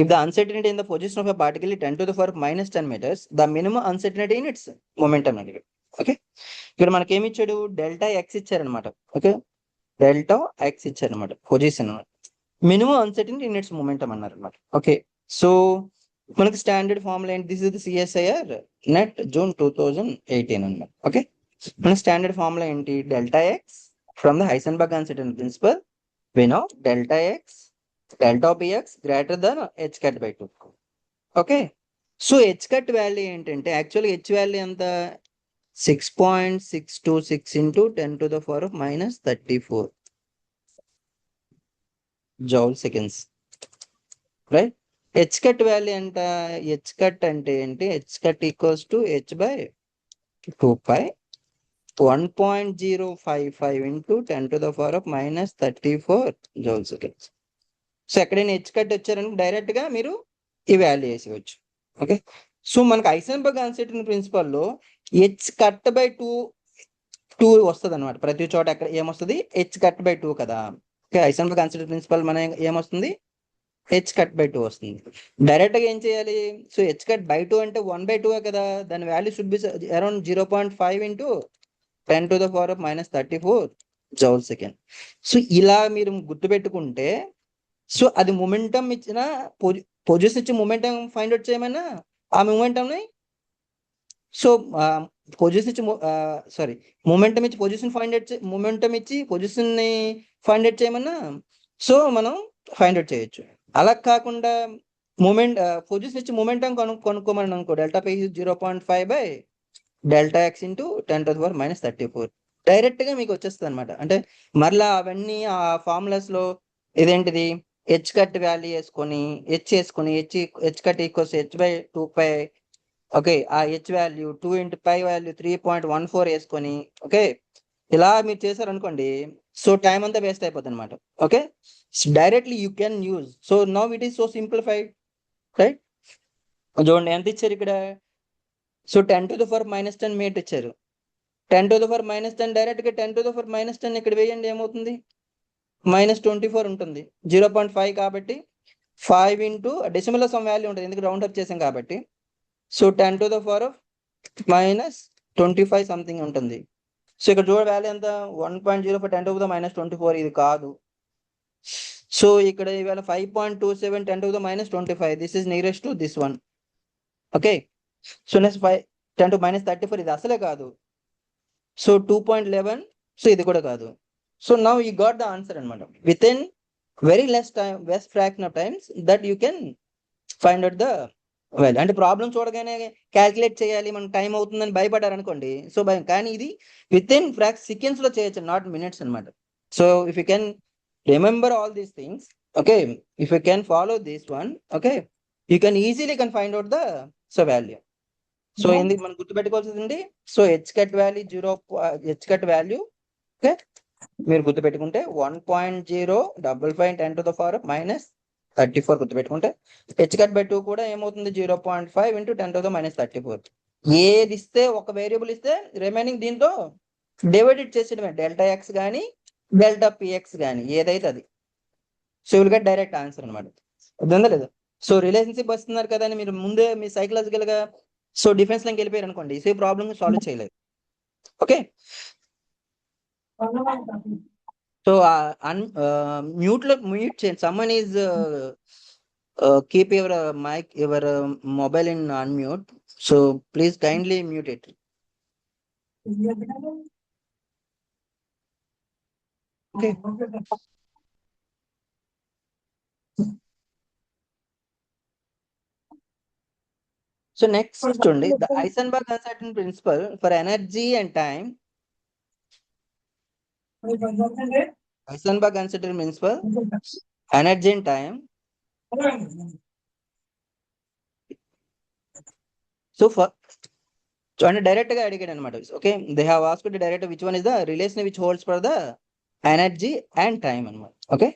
if the uncertainty in the position of a particle is 10 to the power minus 10 meters, the minimum uncertainty in its momentum and okay, ఇక్కడ మనకి ఏమి ఇచ్చాడు, delta X ఇచ్చారనమాట. Okay, delta X ఇచ్చారనమాట position, minimum uncertainty in its momentum అన్నారు అనమాట. Okay, so మనకి standard formula ఏంటి, this is the CSIR NET June 2018 అనమాట. ఓకే, మన స్టాండర్డ్ ఫార్ములా ఏంటి, delta X from the Heisenberg uncertainty principle, we know delta x delta of px greater than h cut by 2. Okay, so h cut value ఏంటంటే యాక్చువల్గా h value ఎంత, 6.626 into 10 to the power of minus 34 joule seconds, right. H cut value ఎంత, h cut అంటే ఏంటి, h cut equals to H by 2π 1.055 into 10 to the power of minus 34 joule seconds. So ఎక్కడైనా h cut వచ్చారని direct గా మీరు ఈ value వేసేయచ్చు. Okay, so మనకు హైసెన్బర్గ్ అన్సర్టెనిటీ ప్రిన్సిపల్ లో హెచ్ కట్ బై 2 వస్తుంది అనమాట. ప్రతి చోట ఎక్కడ ఏమొస్తుంది, హెచ్ కట్ బై 2 కదా. ఓకే, హైసెన్బర్గ్ అన్సర్టెనిటీ ప్రిన్సిపల్ మన ఏమొస్తుంది, హెచ్ కట్ బై 2 వస్తుంది. డైరెక్ట్ గా ఏం చేయాలి, సో హెచ్ కట్ బై 2 అంటే 1/2 కదా, దాని value should be around 0.5 into 10 to the power of minus 34 joule second. So ఇలా మీరు గుర్తుపెట్టుకుంటే, సో అది మొమెంటం ఇచ్చిన పొజిషన్ ఇచ్చి మొమెంటం ఫైండ్ అవుట్ చేయమన్నా ఆ మొమెంటంని, సో పొజిషన్ ఇచ్చి సారీ మొమెంటం ఇచ్చి పొజిషన్ ఫైండ్ అవుట్, మొమెంటం ఇచ్చి పొజిషన్ ని ఫైండ్ అవుట్ చేయమన్నా సో మనం ఫైండ్ అవుట్ చేయొచ్చు. అలా కాకుండా మూమెంట్ పొజిషన్ ఇచ్చి మొమెంటం కనుక్కోమని అనుకో, delta pi 0.5 by delta X into 10 to the power minus 34 direct గా మీకు వచ్చేస్తుంది అనమాట. అంటే మరలా అవన్నీ ఆ ఫార్ములాస్ లో ఇదేంటిది, హెచ్ కట్ వాల్యూ వేసుకొని h cut equals h by 2π. Okay, ఆ h value 2 into pi value 3.14 వేసుకొని, ఓకే ఇలా మీరు చేశారు అనుకోండి, సో టైం అంతా వేస్ట్ అయిపోతుంది అనమాట. Okay, directly you can use, so now it is so simplified, right. చూడండి ఎంత ఇచ్చారు ఇక్కడ, so 10 to the power minus 10 metre ఇచ్చారు. 10 to the power minus 10 direct గా 10 to the power minus 10 ఇక్కడ వేయండి, ఏమవుతుంది, -24 ఉంటుంది. 0.5 కాబట్టి 5 ఇంటూ డెసిమల్ లో సమ్ వాల్యూ ఉంటుంది, ఎందుకు రౌండ్ అప్ చేసాం కాబట్టి. So 10 to the power of minus 25 something ఉంటుంది. సో ఇక్కడ చూడ వాల్యూ ఎంత, 1.04 10 to the minus 24, ఇది కాదు. సో ఇక్కడ ఇవాళ 5.27 10 to the minus 25, this is nearest to this one. Okay, so next 5 10 to minus 34, ఇది అసలే కాదు. సో 2.11, సో ఇది కూడా కాదు. So now you got the answer అనమాట, with in very less fraction of times that you can find out the value. అంటే problem చూడగానే calculate చేయాలి, మనకు టైం అవుతుందని భయపడారు అనుకోండి, సో భయం, కానీ ఇది విత్ ఇన్ సెకండ్స్ లో చేయొచ్చు, నాట్ మినిట్స్ అనమాట. So if you can remember all these things, okay, if you can follow this one, okay, you can easily can find out the so value. So ఎందుకు మనం గుర్తుపెట్టుకోవాల్సింది, so H cut value H cut value, okay, మీరు గుర్తుపెట్టుకుంటే 1.055 10 to the power minus 34 గుర్తుపెట్టుకుంటే, H cut by 2 కూడా ఏమవుతుంది, 0.5 into 10 to the minus 34. ఏది ఇస్తే ఒక వేరియబుల్ ఇస్తే రిమైనింగ్ దీంతో డివైడెడ్ చేసేయడమే, డెల్టా ఎక్స్ కానీ డెల్టా పిఎక్స్ కానీ ఏదైతే అది. So will get direct answer అనమాట. అర్థందా లేదా. సో రిలేషన్షిప్ వస్తున్నారు కదా అని మీరు ముందే మీ సైకలాజికల్ గా సో డిఫెన్స్ లోకి వెళ్ళిపోయారు అనుకోండి, ఈ ప్రాబ్లమ్ సాల్వ్ చేయలేదు. ఓకే, సో మ్యూట్ లో మ్యూట్ చేయండి. Someone is keep your mic your mobile in unmute. So please kindly mute it. Okay, so next చూడండి, the Heisenberg uncertain principle for energy and time. Heisenberg uncertain principle energy and time. So for అంటే direct గా అడిగాడు అనమాట. Okay, they have asked direct which one is the relation which holds for the energy and time అనమాట. Okay,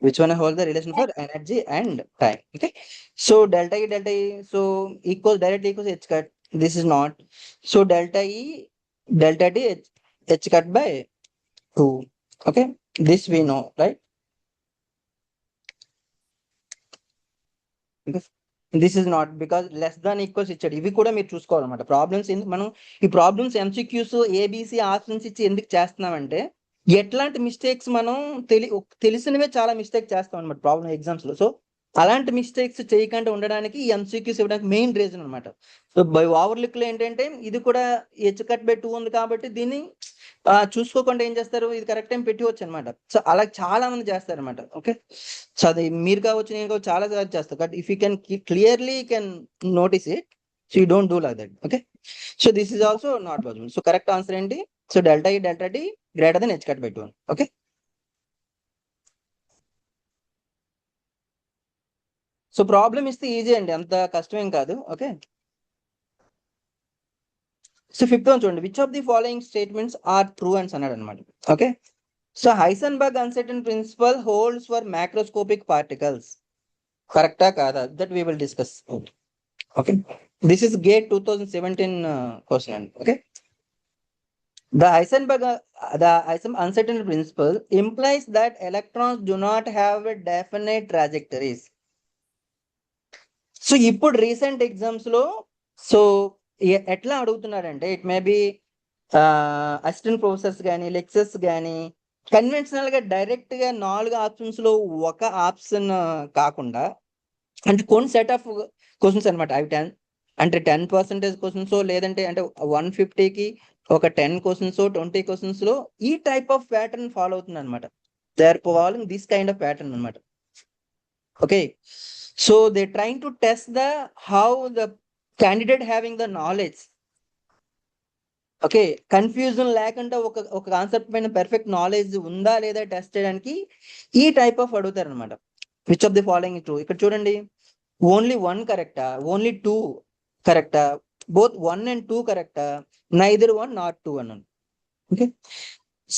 which one holds the relation for energy and time. Okay, so delta E so equals directly equals h cut. This is not, so delta E delta T h cut by 2. Okay, this we know, right? This is not, because less than equals ఇచ్చాడు. ఇవి కూడా మీరు చూసుకోవాలన్నమాట. Problems మనం ఈ problems MCQs ABC options ఇచ్చి ఎందుకు చేస్తున్నామంటే ఎట్లాంటి మిస్టేక్స్ మనం తెలిసినవే చాలా మిస్టేక్ చేస్తాం అనమాట ప్రాబ్లమ్ ఎగ్జామ్స్ లో. సో అలాంటి మిస్టేక్స్ చేయకుండా ఉండడానికి ఈ ఎంసీక్యూస్ ఇవ్వడానికి మెయిన్ రీజన్ అనమాట. సో బై ఓవర్ లుక్ లో ఏంటంటే ఇది కూడా హెచ్ కట్ బై 2 ఉంది కాబట్టి దీన్ని చూసుకోకుండా ఏం చేస్తారు, ఇది కరెక్ట్ టైం పెట్టివచ్చు అనమాట. సో అలా చాలా మంది చేస్తారు అనమాట. ఓకే, సో అది మీరు కావచ్చు, నేను కావచ్చు, చాలా సార్లు చేస్తాను. But if you can clearly can notice it, so you don't do like that. Okay, so this is also not possible. So correct answer ఏంటి? So delta E delta tea greater than H cut by 2. Okay, so problem ఇస్తే easy అండి, అంత కష్టమేం కాదు. Okay, so fifth one చూడండి, which of the following statements are true అండ్స్ అన్నాడు అనమాట. Okay, so Heisenberg uncertain principle holds for macroscopic particles. కరెక్టా కాదా? That we will discuss. Okay, this is GATE 2017 question అండి. Okay, the Heisenberg uncertainty principle implies that electrons do not have a definite trajectories. So ఇప్పుడు recent exams లో so ఎట్లా అడుగుతున్నారంటే, it may be assistant professors కానీ lecturers కానీ conventional గా direct గా 4 options లో ఒక ఆప్షన్ కాకుండా, అంటే కొన్ని సెట్ ఆఫ్ క్వశ్చన్స్ అనమాట. అవి 10 అంటే 10% క్వశ్చన్స్, లేదంటే అంటే 150కి ఒక 10 క్వశ్చన్స్ 20 క్వశ్చన్స్ లో ఈ టైప్ ఆఫ్ ప్యాటర్న్ ఫాలో అవుతుంది అనమాట. They are following this kind of pattern అనమాట. Okay, so they trying to test the how the candidate having the knowledge. Okay, confusion లేకుండా ఒక కాన్సెప్ట్ పైన పర్ఫెక్ట్ నాలెడ్జ్ ఉందా లేదా టెస్ట్ చేయడానికి ఈ టైప్ ఆఫ్ అడుగుతారు అనమాట. Which of the following true? ఇక్కడ చూడండి, ఓన్లీ 1 కరెక్టా, ఓన్లీ 2 కరెక్టా, బోత్ 1 and 2 కరెక్టా, నైదర్ 1 నాట్ 2 అన్నాను. ఓకే,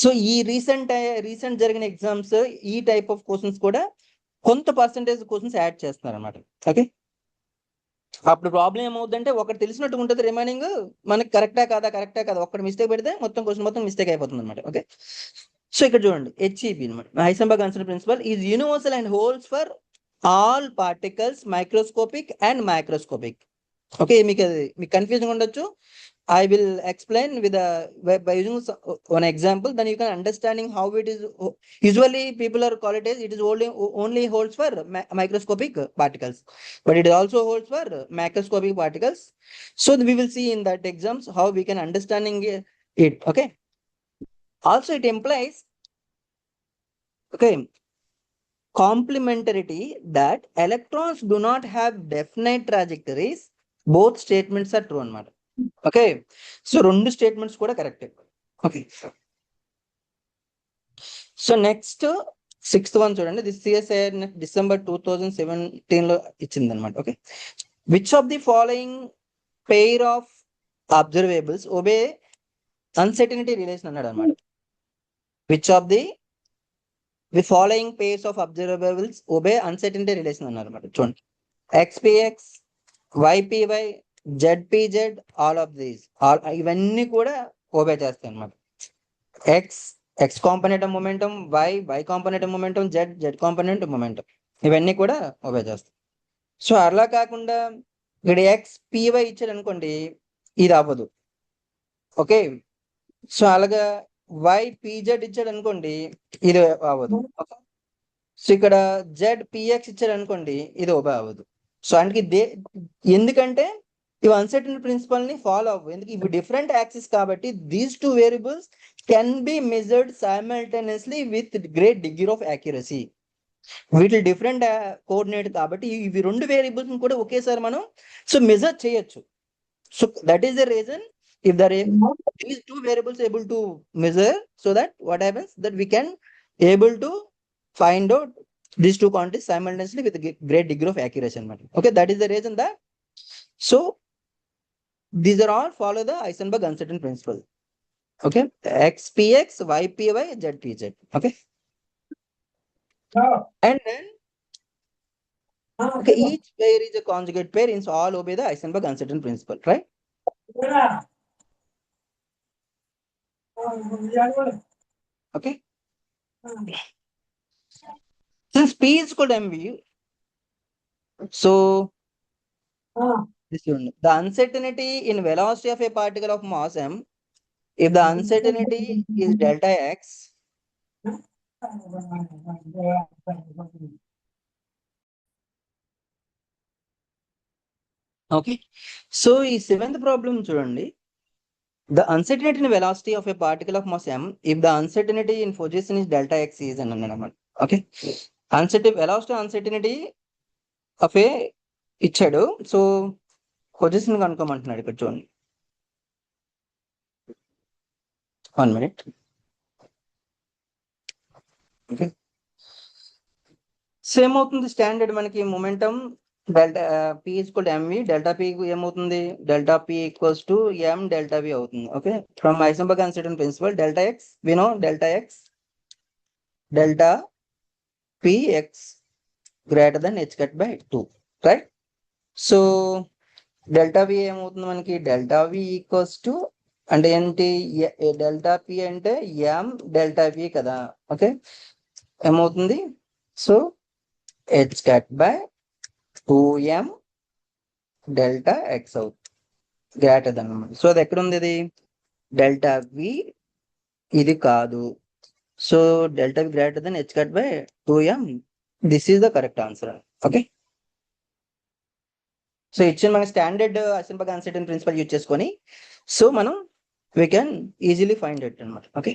సో ఈ రీసెంట్ జరిగిన ఎగ్జామ్స్ ఈ టైప్ ఆఫ్ క్వశ్చన్స్ కూడా కొంత పర్సంటేజ్ క్వశ్చన్స్ యాడ్ చేస్తున్నారు అనమాట. ఓకే, అప్పుడు ప్రాబ్లం ఏమవుతుందంటే ఒకటి తెలిసినట్టు ఉంటుంది, రిమైనింగ్ మనకి కరెక్టా కాదా ఒక్కటి మిస్టేక్ పెడితే మొత్తం క్వశ్చన్ మొత్తం మిస్టేక్ అయిపోతుంది అనమాట. ఓకే, సో ఇక్కడ చూడండి, హెచ్ఈపి అనమాట, Heisenberg uncertain principle is universal and holds for all particles microscopic and microscopic. Okay, మీకు కన్ఫ్యూజన్ ఉండొచ్చు. I will explain with by using one example, then you can understanding how it is. Usually people are call it as it is only holds for microscopic particles, but it also holds for macroscopic particles. So we will see in that exams how we can understanding it. Okay, also it implies, okay, complementarity, that electrons do not have definite trajectories. Both statements are true అన్నమాట. Okay, so 2 statements కూడా correct. Okay, so next 6th one చూడండి, this CSI December 2017 లో ఇచ్చింది అనమాట. Okay, which of the following pair of observables obey uncertainty relation అన్నాడు అనమాట. Which of the following pairs of observables obey uncertainty relation అన్నారు అనమాట. చూడండి, x p x, y p y, z p z, all of these ఇవన్నీ కూడా ఓబే చేస్తాయి అనమాట. X component of momentum, y component of momentum, z component momentum, ఇవన్నీ కూడా ఓబే చేస్తాయి. సో అలా కాకుండా ఇక్కడ ఎక్స్ పివై ఇచ్చాడు అనుకోండి, ఇది అవ్వదు. ఓకే, సో అలాగా వై పిజెడ్ ఇచ్చాడు అనుకోండి, ఇది అవ్వదు. ఓకే, సో ఇక్కడ జెడ్ పిఎక్స్ ఇచ్చాడు అనుకోండి, ఇది ఓబే అవ్వదు. సో అందుకే ఎందుకంటే ఇవి అన్సర్టన్ ప్రిన్సిపల్ ని ఫాలో అవ్వవు. ఎందుకు, ఇవి డిఫరెంట్ యాక్సిస్ కాబట్టి these two variables can be measured simultaneously with great degree of accuracy. వీటి డిఫరెంట్ కోఆర్డినేట్ కాబట్టి ఇవి రెండు వేరియబుల్స్ కూడా ఒకేసారి మనం సో మెజర్ చేయొచ్చు. So that is the reason if these two variables able to measure, so that what happens that we can able to find out these two quantities simultaneously with a great degree of accuracy. Okay, that is the reason that so these are all follow the Heisenberg uncertain principle. Okay, xpx, ypy, zpz. Okay, and then okay, each pair is a conjugate pair in all obey the Heisenberg uncertain principle, right? Okay, since p is equal to mv, so this one, the uncertainty in velocity of a particle of mass m, if the uncertainty is delta x, okay, so ఈ seventh problem చూడండి. The uncertainty in velocity of a particle of mass m, if the uncertainty in position is delta x is అని అన్నమాట. Okay, velocity uncertainty of a ఇచ్చాడు, so position కనుక్కోమంటున్నాడు ఇక్కడ చూడండి. 1 minute. Okay, so ఏమవుతుంది, standard మనకి momentum delta p equal to m v, delta p ఏమవుతుంది, delta p equals to m delta v అవుతుంది. Okay, from Heisenberg uncertain principle delta x v no delta X delta p x greater than H cut by 2, right? So delta v ఏమవుతుంది మనకి, delta we equals to అంటే ఏంటి, delta P అంటే ఎం delta వి కదా. Okay, ఏమవుతుంది, so H cut by 2m delta X అవుతుంది, greater than అనమాట. So అది ఎక్కడ ఉంది, ఇది డెల్టా వి, ఇది కాదు. So delta V greater than H cut by 2m, this is the correct answer. Okay, so ఇచ్చిన మన standard Heisenberg uncertain principle use చేసుకొని సో మనం we can easily find it అనమాట. ఓకే,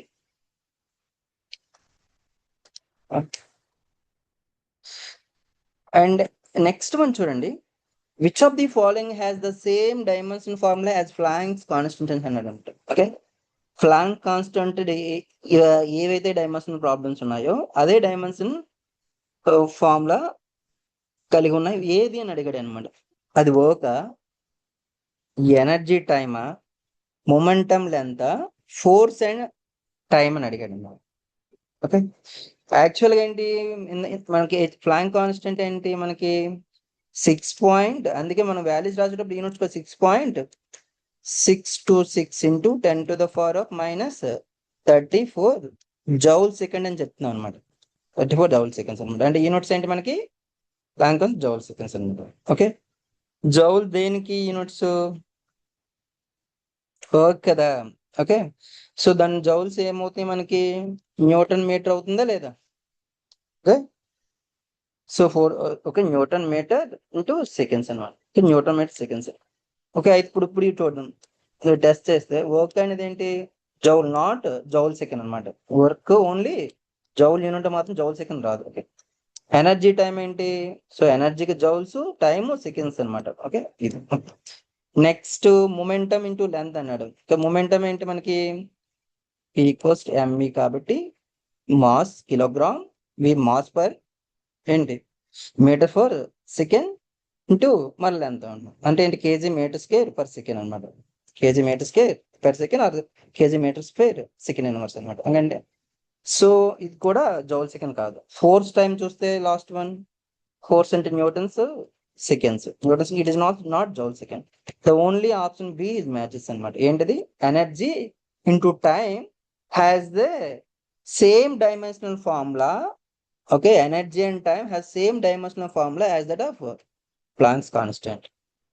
అండ్ నెక్స్ట్ వన్ చూడండి, which of the following has the same dimension formula as flanks constant అని అన్నాడు. Okay, flank constant ఏవైతే dimension problems ఉన్నాయో అదే dimension formula కలిగి ఉన్నాయి ఏది అని అడిగాడు అనమాట. అది ఒక ఎనర్జీ టైమా, momentum length, force and time అని అడిగాడు అనమాట. ఓకే, యాక్చువల్గా ఏంటి మనకి ఫ్లాంక్ కాన్స్టెంట్ ఏంటి మనకి 6 అందుకే మనం వాల్యూస్ రాసేటప్పుడు యూనిట్స్ 6.626 ఇంటూ 10⁻⁻34 జౌల్ సెకండ్ అని చెప్తున్నాం అనమాట. 34 జౌల్ సెకండ్స్ అనమాట. అంటే యూనిట్స్ ఏంటి మనకి, ప్లాంక్ జౌల్ సెకండ్స్ అనమాట. ఓకే, జౌల్ దేనికి యూనిట్స్, వర్క్ కదా. ఓకే, సో దాని జౌల్స్ ఏమవుతాయి మనకి, న్యూటన్ మీటర్ అవుతుందా లేదా. Okay, so okay newton metre into seconds అనమాట. Newton metre seconds. ఓకే, ఇప్పుడు చూద్దాం, టెస్ట్ చేస్తే వర్క్ అనేది ఏంటి, జౌల్ నాట్ జౌల్ సెకండ్ అనమాట. వర్క్ ఓన్లీ జౌల్ యూనిట్ మాత్రం జౌల్ సెకండ్ రాదు. ఓకే, ఎనర్జీ టైం ఏంటి, సో ఎనర్జీకి జౌల్స్, టైమ్ సెకండ్స్ అనమాట. ఓకే, ఇది నెక్స్ట్ మొమెంటం ఇంటూ లెంత్ అన్నాడు. ఇక మొమెంటం ఏంటి మనకి, ఈక్వల్స్ ఎంవి కాబట్టి mass kilogram, V mass per ఏంటి మీటర్ ఫర్ సెకండ్ ఇంటూ మరి లెంత్ అనమాట. అంటే ఏంటి, KG metre square per second అనమాట. KG metre square per second or KG metre square second inverse అనమాట. అంటే సో ఇది కూడా జౌల్ సెకండ్ కాదు. ఫోర్స్ టైం చూస్తే లాస్ట్ వన్, ఫోర్స్ అంటే newtons, seconds newtons, it is not joule second. The only option B is matches అనమాట. ఏంటిది, energy into time has the same dimensional formula. Okay, energy and time has same dimensional formula as that of planks constant.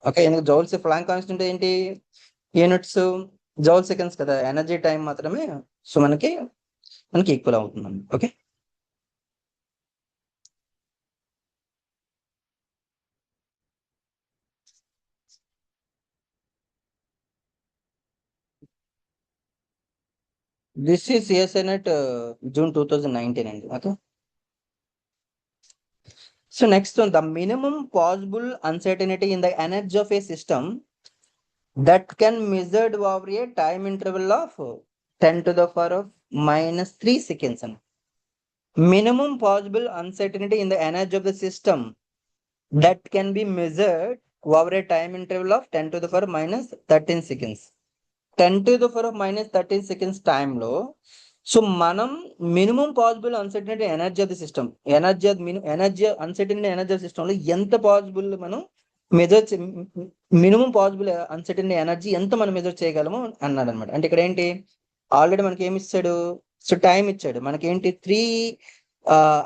Okay, ఎందుకు joules Planck constant ఏంటి, units joule seconds కదా, energy time మాత్రమే. So మనకి equal అవుతుంది. Okay, this is CSI net June 2019 అండి. Okay, so next one, the minimum possible uncertainty in the energy of A system that can measured over a time interval of 10 to the power of -3 seconds. Minimum possible uncertainty in the energy of the system that can be measured over a time interval of 10 to the power -13 seconds. 10 to the power of -13 seconds time లో so మనం minimum possible uncertainty energy of the system, energy uncertainty energy of system లో ఎంత possible మనం measure, minimum possible uncertainty energy ఎంత మనం measure చేయగలము అన్నాడు అనమాట. అంటే ఇక్కడ ఏంటి, ఆల్రెడీ మనకి ఏమి ఇచ్చాడు, సో టైం ఇచ్చాడు మనకి ఏంటి, 3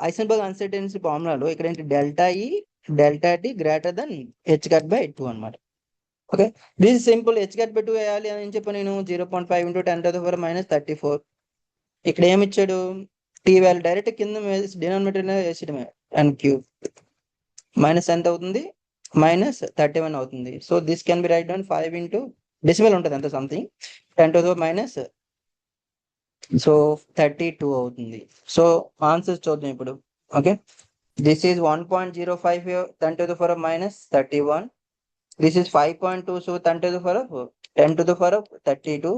ఐసెన్బర్గ్ అన్సర్టెన్సీ ఫార్ములాలో ఇక్కడ ఏంటి, delta T greater than h/2 అనమాట. Okay, this simple. h/2 వేయాలి అని చెప్పి నేను 0.5 × 10⁻34. ఇక్కడ ఏమి ఇచ్చాడు, టీ వాల్యూ డైరెక్ట్ కింద డినామినేటర్ వేసేయడమే, n³ మైనస్ ఎంత అవుతుంది, -31 అవుతుంది. So this can B right down 5 × decimal ఉంటుంది అంత సంథింగ్ 10⁻⁻, సో 32 అవుతుంది. సో ఆన్సర్స్ చూద్దాం ఇప్పుడు. Okay, this is 1.05 10⁻⁻31. This is 5.2, so 10⁻32.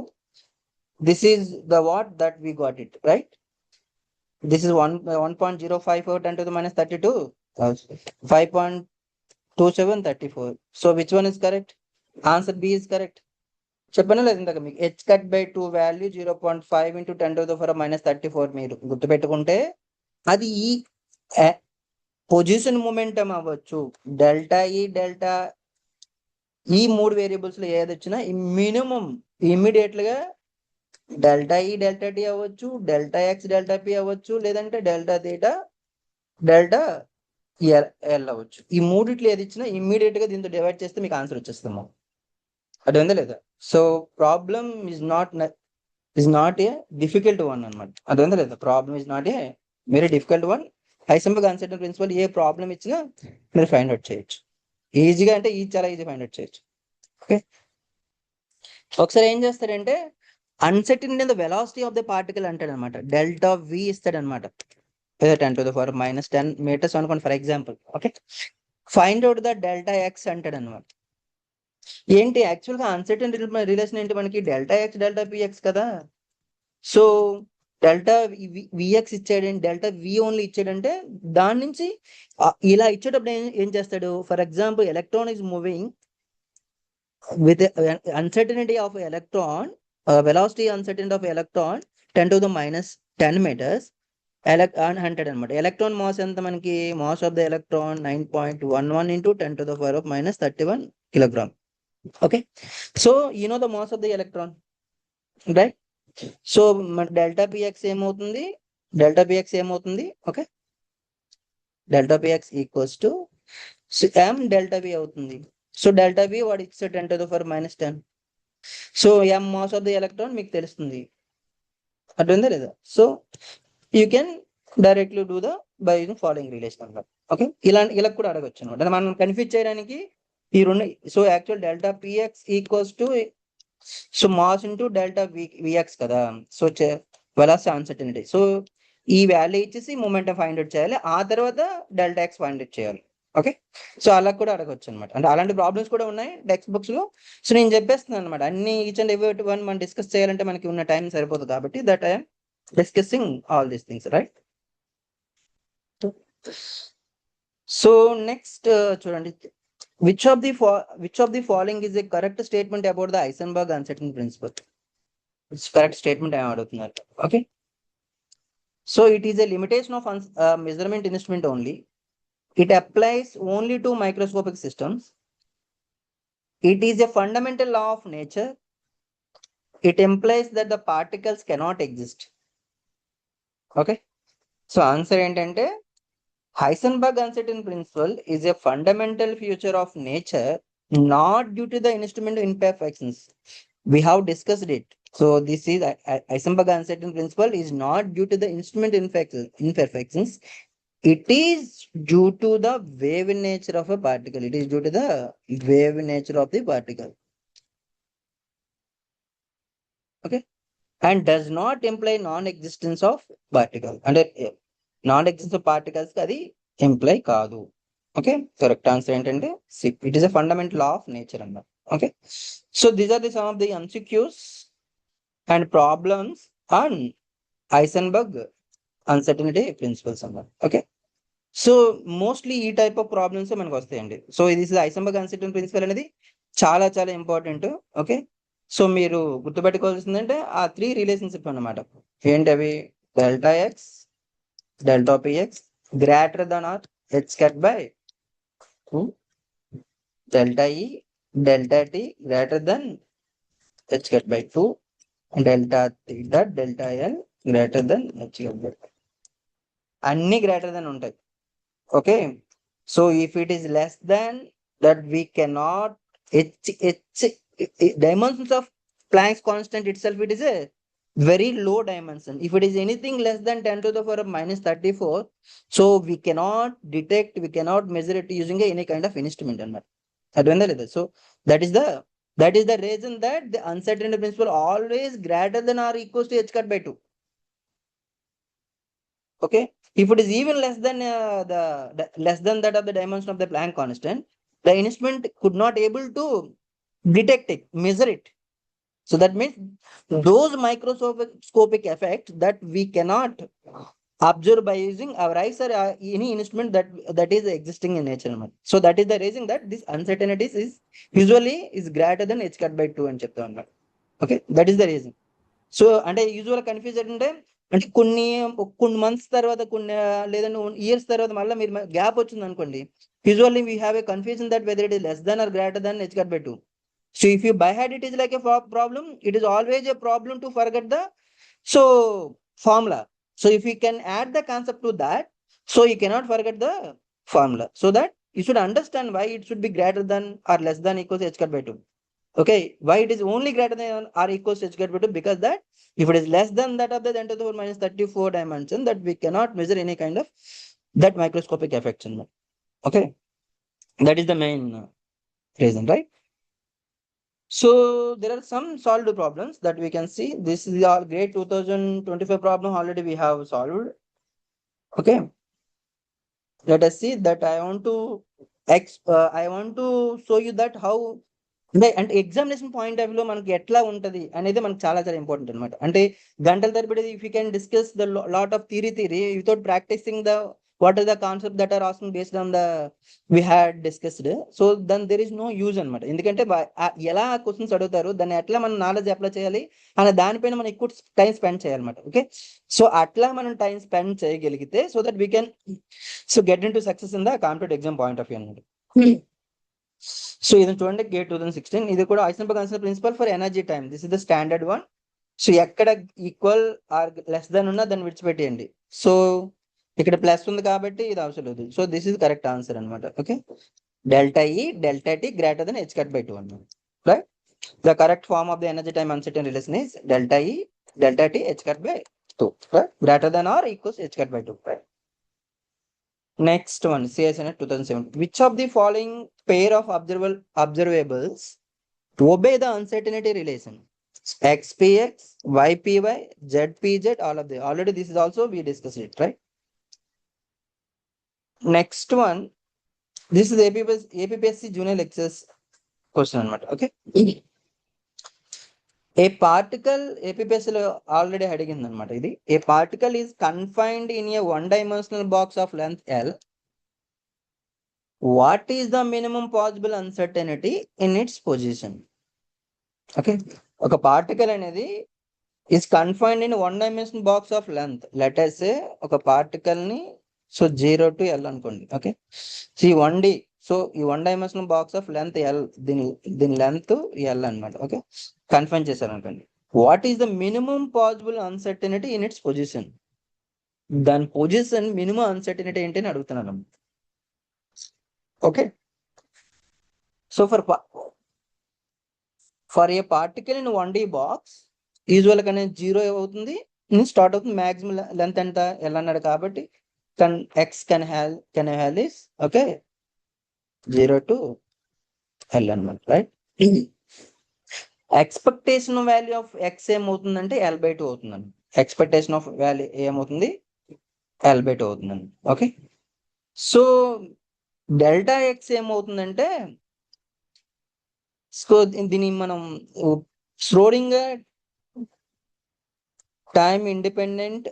This is the what that we got it, right? This is 1.054 10⁻32, 5.2734. So which one is correct? Answer B is correct. చెప్పను లేదు ఇందాక మీకు, h/2 value 0.5 × 10⁻34. మీరు గుర్తుపెట్టుకుంటే అది ఈ పొజిషన్ మొమెంటం అవ్వచ్చు, డెల్టా ఈ 3 వేరియబుల్స్ లో ఏది వచ్చినా ఈ మినిమం ఇమ్మీడియట్ గా డెల్టా టీ అవ్వచ్చు, Δx Δp అవ్వచ్చు, లేదంటే డెల్టా ఎల్ అవ్వచ్చు. ఈ మూడిట్లో ఏది ఇచ్చినా ఇమ్మీడియట్ గా దీంతో డివైడ్ చేస్తే మీకు ఆన్సర్ వచ్చేస్తాము. అర్థమైందా లేదా? So problem is not a difficult one అనమాట. అర్థమైందా లేదా? Problem is not a very difficult one. Heisenberg uncertainty principle ఏ ప్రాబ్లం ఇచ్చినా మీరు ఫైండ్ అవుట్ చేయొచ్చు ఈజీగా, అంటే చాలా ఈజీ ఫైండ్ అవుట్ చేయొచ్చు. ఓకే, ఒకసారి ఏం చేస్తారంటే uncertainty in the velocity of the particle అంటాడు అనమాట, డెల్టా వి ఇస్తాడు అనమాట, 10⁻⁻10 మీటర్స్ అనుకోండి for example. Okay, find out the Δx అంటాడు అనమాట. ఏంటి యాక్చువల్ గా అన్సర్టెనిటీ రిలేషన్ ఏంటి మనకి, Δx Δpx కదా. సో డెల్టా విఎక్స్ ఇచ్చాడంటే, డెల్టా వి ఓన్లీ ఇచ్చాడంటే దాని నుంచి ఇలా ఇచ్చేటప్పుడు ఏం చేస్తాడు, for example electron is moving with uncertainty of electron, velocity uncertainty of electron 10⁻10 meters అంటాడు అనమాట. ఎలక్ట్రాన్ మాస్ ఎంత మనకి, mass of the electron 9.11 × 10⁻31 kilogram. Okay, so you know the mass of the electron, right? So మన delta P X ఏమవుతుంది, okay, delta P X equals to m delta B అవుతుంది. So delta B వాడు ఇచ్చే 10⁻10. So m mass of the electron మీకు తెలుస్తుంది, అర్థమైందా లేదా? So you can directly do the by using following relation అనమాట. ఓకే, ఇలా కూడా అడగచ్చు అనమాట, మనం కన్ఫ్యూజ్ చేయడానికి ఈ రెండు. So actual delta P X equals to so mass into delta V X కదా. సో వెలాసిటీ అన్సర్టనిటీ, సో ఈ వాల్యూ ఇచ్చేసి మొమెంటం ఫైండ్ అవుట్ చేయాలి, ఆ తర్వాత డెల్టా ఎక్స్ ఫైండ్ అవుట్ చేయాలి. ఓకే, సో అలా కూడా అడగచ్చు అనమాట. అంటే అలాంటి ప్రాబ్లమ్స్ కూడా ఉన్నాయి టెక్స్ట్ బుక్స్ లో. సో నేను చెప్పేస్తున్నాను అనమాట, అన్ని ఈచ్ అండ్ ఎవ్రీ వన్ మనం డిస్కస్ చేయాలంటే మనకి ఉన్న టైం సరిపోతుంది, కాబట్టి that I'm discussing all these things, right? So next చూడండి, which of the following is a correct statement about the Heisenberg uncertainty principle? It's correct statement I am adugutunnaru. Okay, so it is a limitation of measurement instrument only. It applies only to microscopic systems. It is a fundamental law of nature. It implies that the particles cannot exist. Okay, so answer ఏంటంటే Heisenberg uncertainty principle is a fundamental feature of nature, not due to the instrument imperfections. We have discussed it. So this is Heisenberg uncertainty principle is not due to the instrument imperfections. It is due to the wave nature of a particle. It is due to the wave nature of the particle. Okay. And does not imply non-existence of particle. And non-existence of particles అది imply కాదు. Okay. Correct answer ఏంటంటే it is a fundamental law of nature అన్నమాట. Okay. So these are the some of the MCQs and problems on Heisenberg uncertainty principles అన్నమాట. Okay. So mostly ఈ type of problems మనకు వస్తాయండి. So ఇది ఐసెన్బర్గ్ uncertain principal అనేది చాలా చాలా important. Okay. So మీరు గుర్తుపెట్టుకోవాల్సిందంటే ఆ 3 రిలేషన్షిప్ అన్నమాట. ఏంటవి? Delta X, delta px greater than or H cut by 2, delta E, delta tea greater than H cut by 2, delta theta, delta L greater than H cut by 2. అన్ని greater than ఉంటాయి. Okay, so if it is less than that, we cannot dimensions of Planck's constant itself, it is a very low dimension. If it is anything less than 10 to the power of minus 34, so we cannot detect, we cannot measure it using any kind of instrument. So that is the reason that the uncertainty principle always greater than or equals to h cut by 2. Okay, if it is even less than less than that of the dimension of the Planck constant, the instrument could not able to detect it, measure it. So that means those microscopic effects that we cannot observe by using our eyes or any instrument that is existing in nature. So that is the reason that this uncertainties is usually is greater than h cut by 2 అని చెప్తా ఉన్నాడు. Okay, that is the reason. So అంటే usual confuse అంటే కొన్ని months తర్వాత లేదంటే years తర్వాత మళ్ళీ మీరు గ్యాప్ వచ్చింది అనుకోండి, usually we have a confusion that whether it is less than or greater than H cut by 2. So if you by had it is like a problem, it is always a problem to forget the so formula. So if you can add the concept to that, so you cannot forget the formula. So that you should understand why it should be greater than or less then equals H cut by 2. Okay, why it is only greater than or equals to h cut by 2? Because that if it is less than that of the 10 to the power minus 34 dimension, that we cannot measure any kind of that microscopic effects in that. Okay, that is the main reason, right? So there are some solved problems that we can see. This is our grade 2025 problem already we have solved. Okay, let us see that I want to show you that how అంటే examination point of వ్యూలో మనకి ఎట్లా ఉంటది అనేది మనకు చాలా చాలా important అనమాట. అంటే గంటల తరబడి if you can discuss the lot of theory without practising the what are the concept that are asking based on the we had discussed, so then there is no use అనమాట. ఎందుకంటే ఎలా questions అడుగుతారు, దాన్ని ఎట్లా మనం knowledge apply చేయాలి అనే దానిపైన మనం ఎక్కువ టైం స్పెండ్ చేయాలన్నమాట. ఓకే, సో అట్లా మనం టైం స్పెండ్ చేయగలిగితే so that we can so get in to success in the competitive exam point of view అనమాట. సో ఇది చూడండి గేట్ 2016, ఇది కూడా Heisenberg uncertainty principle for energy time. This is the standard one. So ఎక్కడ equal or less than ఉన్నా దాన్ని విడిచిపెట్టేయండి. So ఇక్కడ plus ఉంది కాబట్టి ఇది అవసరం లేదు. So this is correct answer అనమాట. Okay, delta E delta tea greater than H cut by 2 అనమాట. Right, the correct form of the energy time uncertain relation is delta E delta T H cut by 2, right, greater than or equals H cut by 2, right. Next one, CSNet 2007. Which of the following pair of observables obey the uncertainty relation? XPX, YPY, ZPZ, all of them. Already this is also we discussed it, right? Next one, this is APPSC junior lectures question anamata. Okay. A particle APPSC లో already అడిగింది అనమాట. ఇది a particle is confined in a 1-dimensional box of length L. What is the minimum possible uncertainty in its position? Okay, ఒక particle అనేది is confined in 1-dimensional box of length. Let us say ఒక particle ని so 0 to L అనుకోండి. Okay, so ఈ 1D, so ఈ 1-dimensional box of length L, దీని length L అనమాట. Okay, confine చేశారు అనుకోండి. What is the minimum possible uncertainty in its position? దాని పొజిషన్ మినిమం అన్సర్టినిటీ ఏంటి అని అడుగుతున్నాను. Okay, so for a particle in 1D box usual గా జీరో అవుతుంది, స్టార్ట్ అవుతుంది. మాక్సిమం లెంత్ ఎంత ఎలా అన్నాడు కాబట్టి X can have this. Okay, 0 to L అన్నమాట, right. Expectation value of X ఏమవుతుందంటే L/2 అవుతుందండి. ఎక్స్పెక్టేషన్ ఆఫ్ వాల్యూ ఏమవుతుంది, L/2 అవుతుందండి. ఓకే, సో డెల్టా ఎక్స్ ఏమవుతుందంటే, సో దీన్ని మనం Schrodinger time independent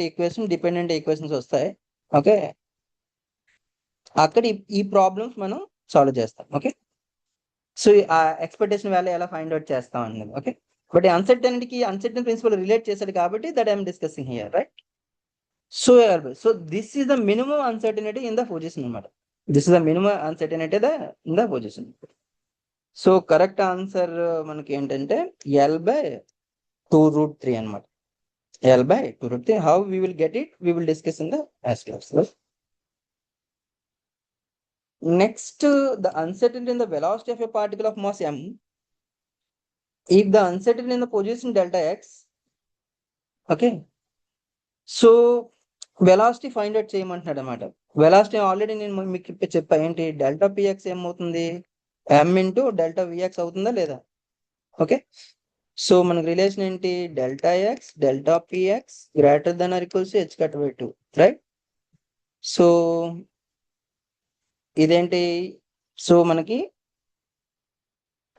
equation, dependent equations వస్తాయి. ఓకే, అక్కడ ఈ ప్రాబ్లమ్స్ మనం సాల్వ్ చేస్తాం. ఓకే, సో ఆ ఎక్స్పెక్టేషన్ వాల్యూ ఎలా ఫైండ్ అవుట్ చేస్తాం అన్నది. Okay, but uncertain principle relate చేశాడు కాబట్టి that I'm discussing here, right. So this is the minimum uncertainty in the position అనమాట. This is the minimum uncertainty in the position. So correct answer మనకి ఏంటంటే L/2√3 అనమాట. L/2√3. How we will get it, we will discuss in the next class. Next, the uncertainty in the velocity of a particle of mass m. If the uncertainty in the position delta x, okay, so velocity find out చేయమంటున్నాడు అనమాట. Velocity already నేను మీకు చెప్పా, ఏంటి delta P X ఏమవుతుంది, m into delta V X అవుతుందా లేదా. Okay, so మనకు రిలేషన్ ఏంటి, delta X delta px greater than or equals to h/2, right. So ఇదేంటి, సో మనకి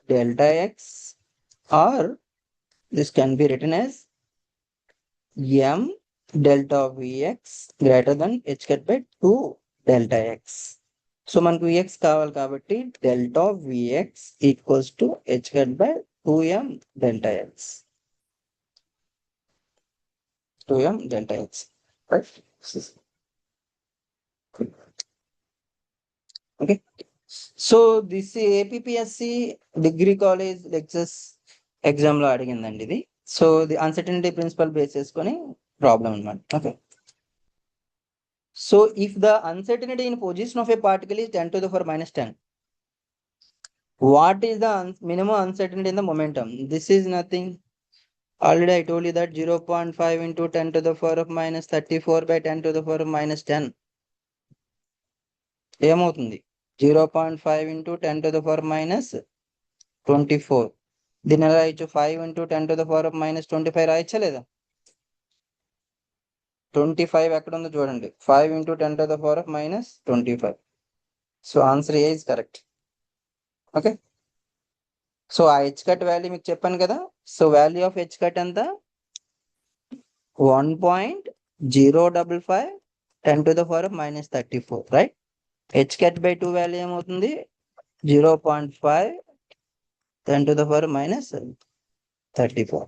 delta X or this can be written as m delta V X greater than h/2 delta X. So మనకు V X కావాలి కాబట్టి delta V X equals to h/2m delta X, 2m delta X, right. Okay, so this APSC degree college lectures exam లో అడిగిందండి ఇది. So the uncertainty principle base చేసుకొని problem అనమాట. Okay, so if the uncertainty in position of a particle is 10⁻⁻10, what is the minimum uncertainty in the momentum? This is nothing. Already I told you that 0.5 into 10⁻⁻34 by 10⁻⁻10 ఏమవుతుంది, 0.5 into 10⁻⁻24. దీని ఎలా రాయొచ్చు, 5 into 10⁻⁻25 రాయొచ్చా లేదా. 25 ఎక్కడ ఉందో చూడండి, 5 into 10⁻⁻25. So answer A is correct. Okay, so ఆ H cut value మీకు చెప్పాను కదా. So value of h cut ఎంత, 1.055 10⁻⁻34, రైట్. h/2 వాల్యూ ఏమవుతుంది, 0.5 10⁻⁻34.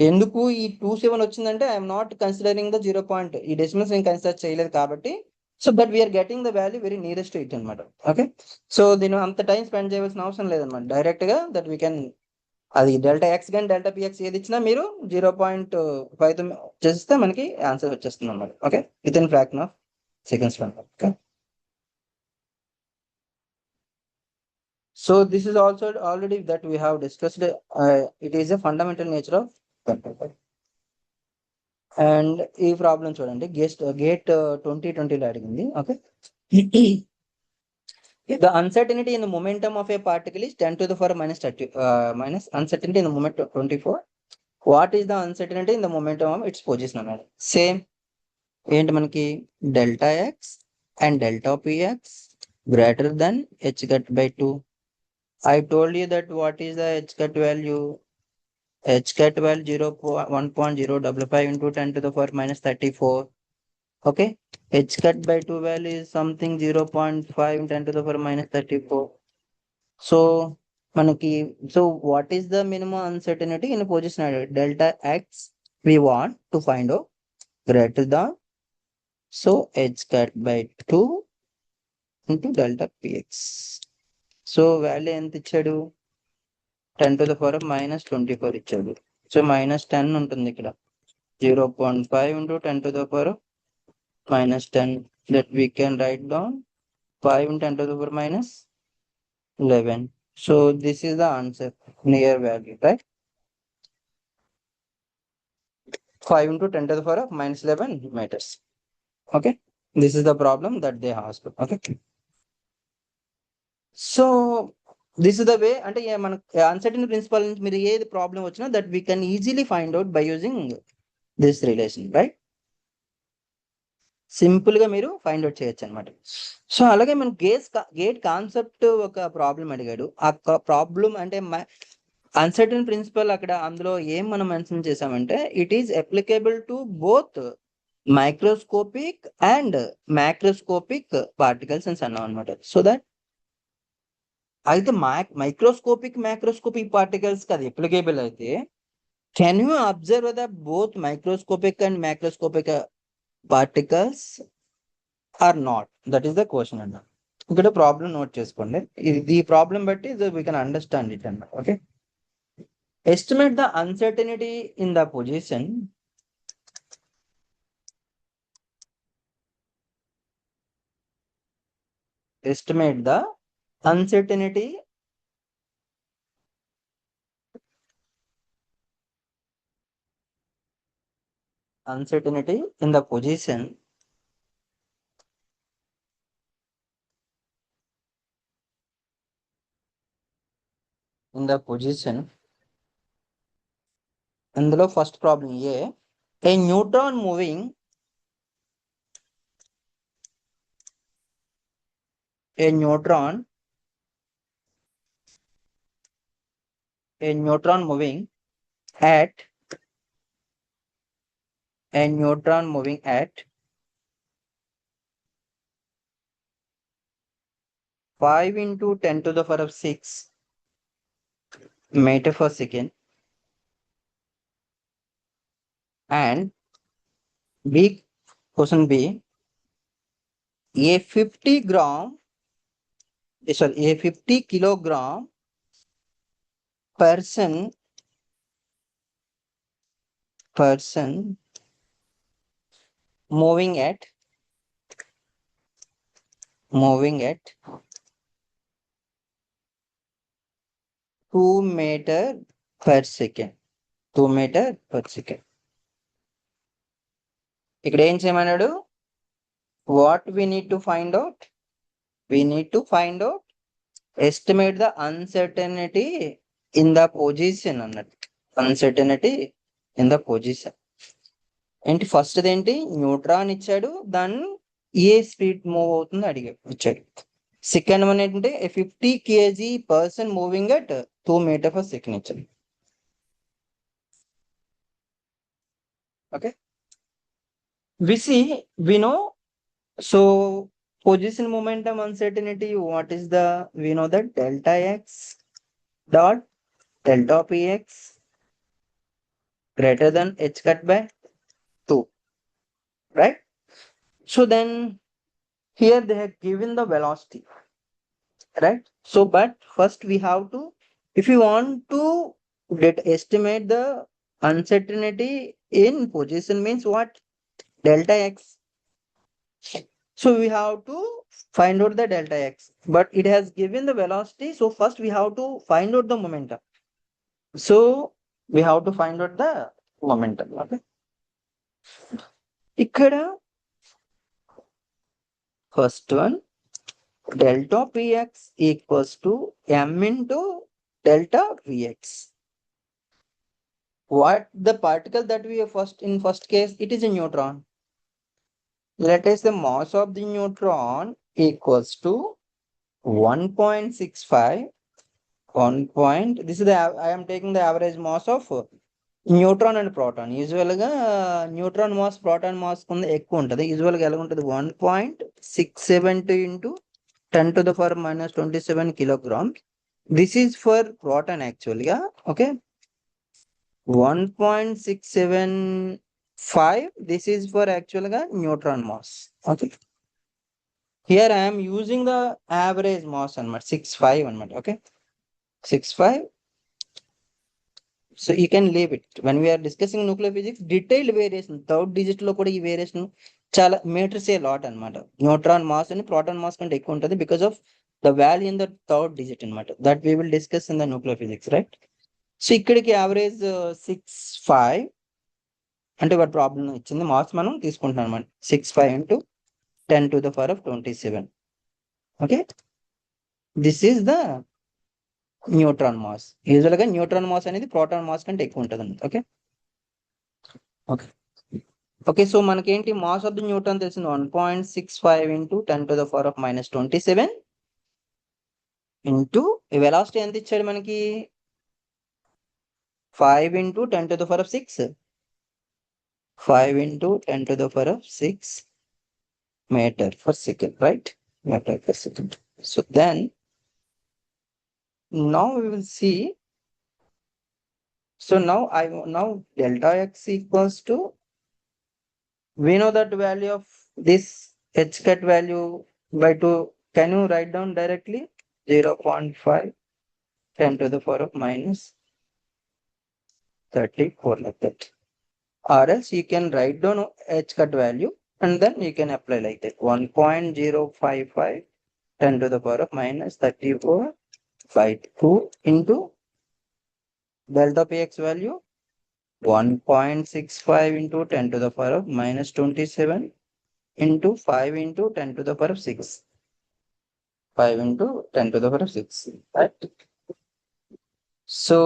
ఎందుకు ఈ 27 వచ్చిందంటే I'm not considering the 0 point, ఈ డెసిమల్స్ నేను కన్సిడర్ చేయలేదు కాబట్టి. So but we're getting the value very nearest to it అనమాట. ఓకే, సో దీని అంత టైం స్పెండ్ చేయవలసిన అవసరం లేదనమాట. డైరెక్ట్ గా దట్ వీ కెన్, అది డెల్టా ఎక్స్ కానీ డెల్టా పిఎక్స్ ఏది ఇచ్చినా మీరు 0.5 చేస్తే మనకి ఆన్సర్ వచ్చేస్తుంది అనమాట. Okay, with in fraction of seconds. Okay, so this is also already that we have discussed. It is a fundamental nature of and ఈ ప్రాబ్లం చూడండి, గేట్ 2020 లో అడిగింది. Okay, the uncertainty in the momentum of a particle is 10⁻⁻30 minus uncertainty in the moment 24. What is the uncertainty in the momentum of its position అన్నాడు. Same ఏంటి మనకి, delta X and delta px greater than h/2. I told you that what is the h/2 value, h/2 value 1.055 into 10⁻⁻34. okay, h/2 value is something 0.5 10⁻⁻34. so manaki, so what is the minimum uncertainty in a position delta x we want to find out greater than, so h/2 into delta px. So value ఎంత ఇచ్చాడు, 10⁻⁻24 ఇచ్చాడు. So -10 ఉంటుంది ఇక్కడ. 0.5 into 10 to the power minus 10, that we can write down 5 into 10 to the power minus 11. So this is the answer, near value, right? 5 into 10 to the power of minus 11 meters. Okay, this is the problem that they asked. Okay, so this is the way, అంటే మన uncertain principal నుంచి మీరు ఏది problem వచ్చినా that we can easily find out by using this relation, right? Simple గా మీరు find out చేయొచ్చు అనమాట. సో అలాగే మన గేట్ కాన్సెప్ట్ ఒక ప్రాబ్లం అడిగాడు. ఆ ప్రాబ్లం అంటే అన్సర్టన్ ప్రిన్సిపల్ అక్కడ అందులో ఏం మనం మెన్షన్ చేసామంటే it is applicable to both microscopic and macroscopic particles అని అన్నాం అనమాట. సో దట్ అయితే మైక్రోస్కోపిక్ మ్యాక్రోస్కోపిక్ పార్టికల్స్ కి అది అప్లికేబుల్ అయితే can you observe the both microscopic and macroscopic particles or not? That is the question అన్న. ఇక్కడ ప్రాబ్లం నోట్ చేసుకోండి. ఇది ప్రాబ్లం బట్టి వీ కెన్ అండర్స్టాండ్ ఇట్ అన్నమాట. Okay, estimate the uncertainty in the position estimate the uncertainty in the position అందులో first problem A neutron moving a neutron moving at 5 into 10 to the power of 6 meter per second, and question B, a 50 kilogram person moving at 2 meter per second. ఇక్కడ ఏం చేయమన్నాడు? What we need to find out estimate the uncertainty in the position అన్నట్టు. Uncertainty in the position ఏంటి? First ఏంటి? Neutron ఇచ్చాడు, దాన్ని ఏ speed move అవుతుందో ఇచ్చాడు. సెకండ్ వన్ ఏంటంటే 50 kg person moving at 2 meter per second ఇచ్చాడు. Okay, we know, so position momentum uncertainty, what is the, we know that delta x dot delta px greater than h cut by 2, right? So then here they have given the velocity, right? So but first we have to, if you want to estimate the uncertainty in position, means what? Delta x. So we have to find out the delta x, but it has given the velocity, so first we have to find out the momentum. So we have to find out the momentum. Okay, ikkada first one, delta px equals to m into delta vx. What the particle that we have in first case, it is a neutron. Let us, the mass of the neutron equals to 1.65. This is the, I am taking the average mass of neutron and proton. యూజువల్గా neutron mass proton mass కింద ఎక్కువ ఉంటుంది. యూజువల్గా ఎలా ఉంటుంది? 1.672 into 10 to the power minus 27 kilograms. This is for proton యాక్చువల్గా. Okay, 1.675, this is for యాక్చువల్గా neutron mass. Okay, here I'm using the average mass అనమాట, 65 అనమాట. Okay, 65 so you can leave it. When we are discussing nuclear physics, detailed variation third digit లో కూడా ఈ variation చాలా matters a lot అనమాట. Neutron mass అని proton mass కంటే ఎక్కువ ఉంటుంది because of the value in the third digit అనమాట. That we will discuss in the nuclear physics, right? So ఇక్కడికి యావరేజ్ 6.5 అంటే వాటి ప్రాబ్లం ఇచ్చింది, మాస్ మనం తీసుకుంటున్నాం అనమాట. 6.5 into 10⁻27. Okay, this is the neutron mass. Usual గా న్యూట్రాన్ మాస్ అనేది ప్రోటాన్ మాస్ కంటే ఎక్కువ ఉంటుంది అన్నమాట. ఓకే ఓకే ఓకే సో మనకేంటి మాస్ ఆఫ్ ది న్యూట్రాన్ తెలిసింది 1.65 into 10⁻27 ఇంటూ వెలాసిటీ ఎంత ఇచ్చాడు మనకి 5 into 10⁻6 5 into 10⁻6 meter per second, right? Meter per second. So then now we will see. So now delta x equals to, we know that value of this h cut value by 2. Can you write down directly? 0.5 10⁻34 like that. Or else you can write down h cut value and then you can apply like that. 1.055 10⁻34 by 2 into delta px value 1.65 into 10⁻27 into 5 into 10⁻6. 5 into 10⁻6, right? So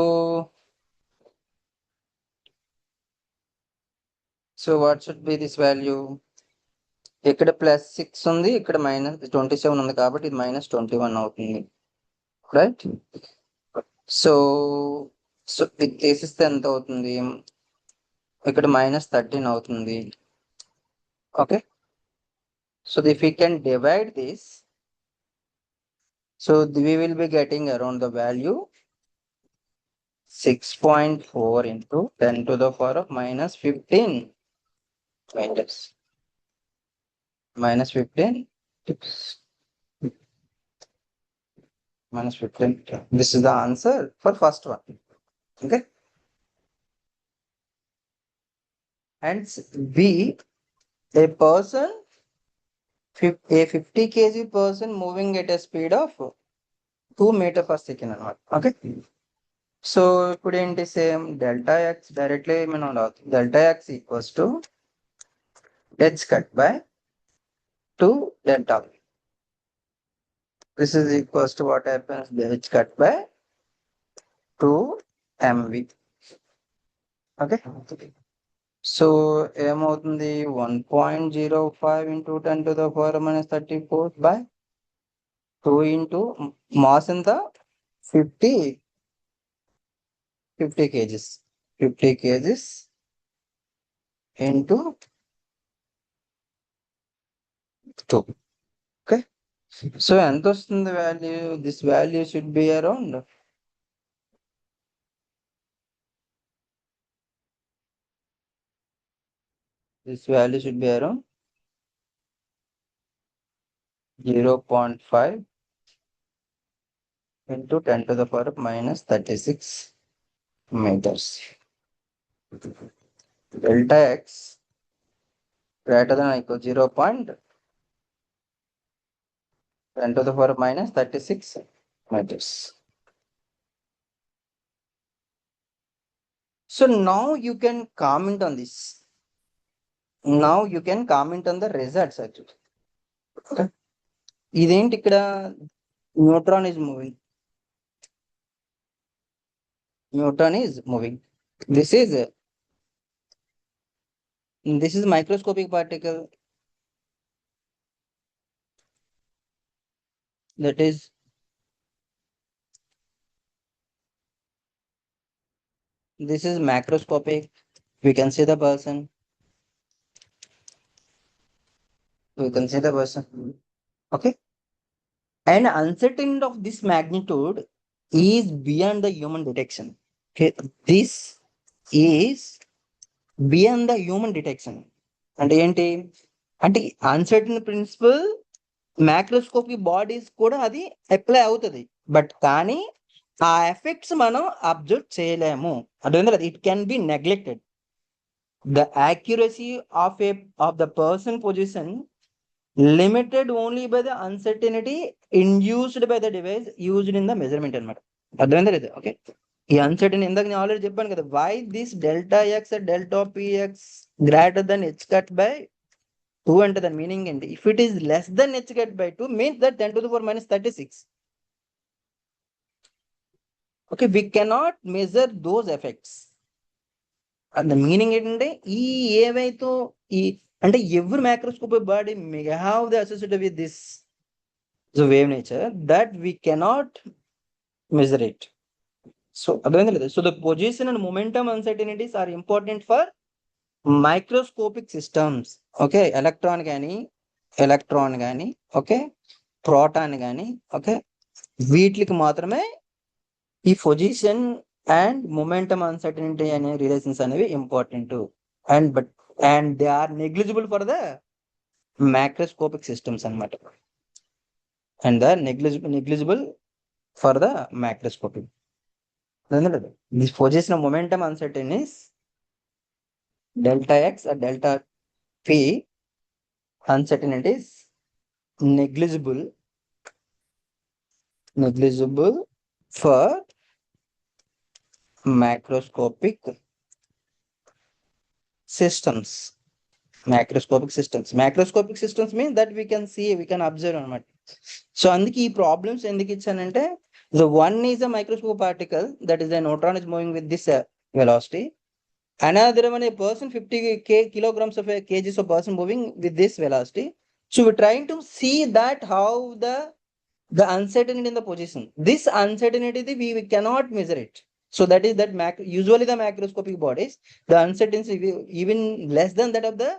what should be this value? ఇక్కడ +6 ఉంది, ఇక్కడ -27 ఉంది కాబట్టి ఇది -21 అవుతుంది, right? So ఇది తీసిస్తే ఎంత అవుతుంది? ఇక్కడ -13 అవుతుంది. Okay, so if we can divide this, so we will be getting around the value 6.4 into 10⁻15 meters. -15 -15. This is the answer for first one. Okay, and B, a 50 kg person moving at a speed of 2 meter per second అనమాట. Okay, so ఇప్పుడు ఏంటి, same delta X directly మనం రావచ్చు. Delta X equals to h cut by 2 delta. This is equals to what happens, h cut by 2 mv. Okay, so ఏమవుతుంది 1.05 into 10⁻34 by 2 into mass ఎంత 50 kgs 50 kgs into 2. Okay, so ఎంత వస్తుంది value? This value should be around this value should be around 0.5 into 10⁻36 meters. Delta x greater than or equal 0.10⁻36 meters. So now you can comment on this. Now you can comment on the results actually. Okay, ఇదేంటి ఇక్కడ neutron is moving. Neutron is moving. This is microscopic particle, that is this is macroscopic. We can see the person. Okay, and uncertainty of this magnitude is beyond the human detection. Okay, this is beyond the human detection. అంటే ఏంటి అంటే uncertain principal macroscopic bodies కూడా అది apply అవుతుంది, but కానీ ఆ effects మనం observe చేయలేము. అర్థమైందా లేదా? It can be neglected. The accuracy of the person position limited only by the uncertainty induced by the device used in the measurement అనమాట. అర్థమైందా లేదా? ఓకే, ఈ అన్సర్టన్ ఇందాక నేను ఆల్రెడీ చెప్పాను కదా, why this delta X delta px greater than H cut by 2 అంటే దాని మీనింగ్ ఏంటి? If it is less than H cut by 2 means that 10⁻⁻36. Okay, we cannot measure those effects. And meaning ఏంటంటే ఈ ఏవైతే ఈ అంటే every microscopic body may have the associated with this wave nature that we cannot measure it. So అర్థమైంది లేదా? So the position and momentum uncertainties are important for microscopic systems. Okay, electron కానీ okay, proton కానీ okay, వీటికి మాత్రమే ఈ position and momentum uncertainty అనే relations అనేవి important. And they are negligible for the macroscopic systems అన్నమాట. And they are negligible for the macroscopic. This position of momentum uncertainty is delta x or delta p uncertainty is negligible for macroscopic systems. Macroscopic systems mean that we can see, we can observe అనమాట. So అందుకే ఈ problems ఎందుకు ఇచ్చానంటే, the one is a microscopic particle, that is the neutron is moving with this velocity. Another one, a person 50 kilograms of a kgs of person moving with this velocity. So we're trying to see that how the uncertainty in the position. This uncertainty we cannot measure it. So that is that usually the macroscopic bodies, the uncertainty even less than that of the,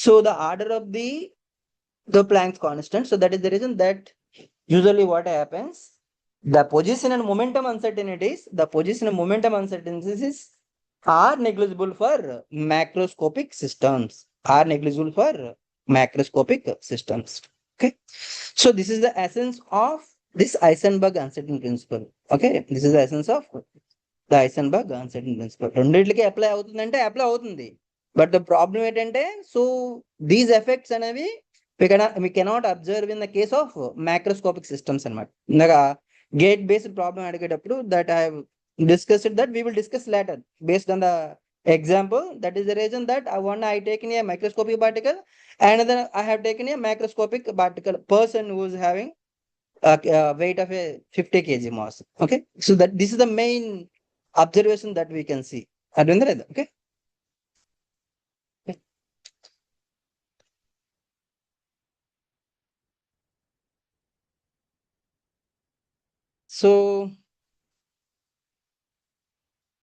so the order of the Planck's constant. So that is the reason that usually what happens, the position and momentum uncertainties are negligible for macroscopic systems. Okay, so this is the essence of this Heisenberg uncertainty principle. Okay, this is the essence of the Heisenberg uncertainty principle. రెండిట్లకి apply అవుతుందంటే apply అవుతుంది, but the problem ఏంటంటే, so these effects అనేవి we cannot observe in the case of macroscopic systems అన్నమాట. ఇందాక GATE based problem అడిగేటప్పుడు that I have discussed that we will discuss later based on the example. That is the reason that I taken a microscopic particle and then I have taken a macroscopic particle person who is having a weight of a 50 kg mass. Okay, so that this is the main observation that we can see. Okay. So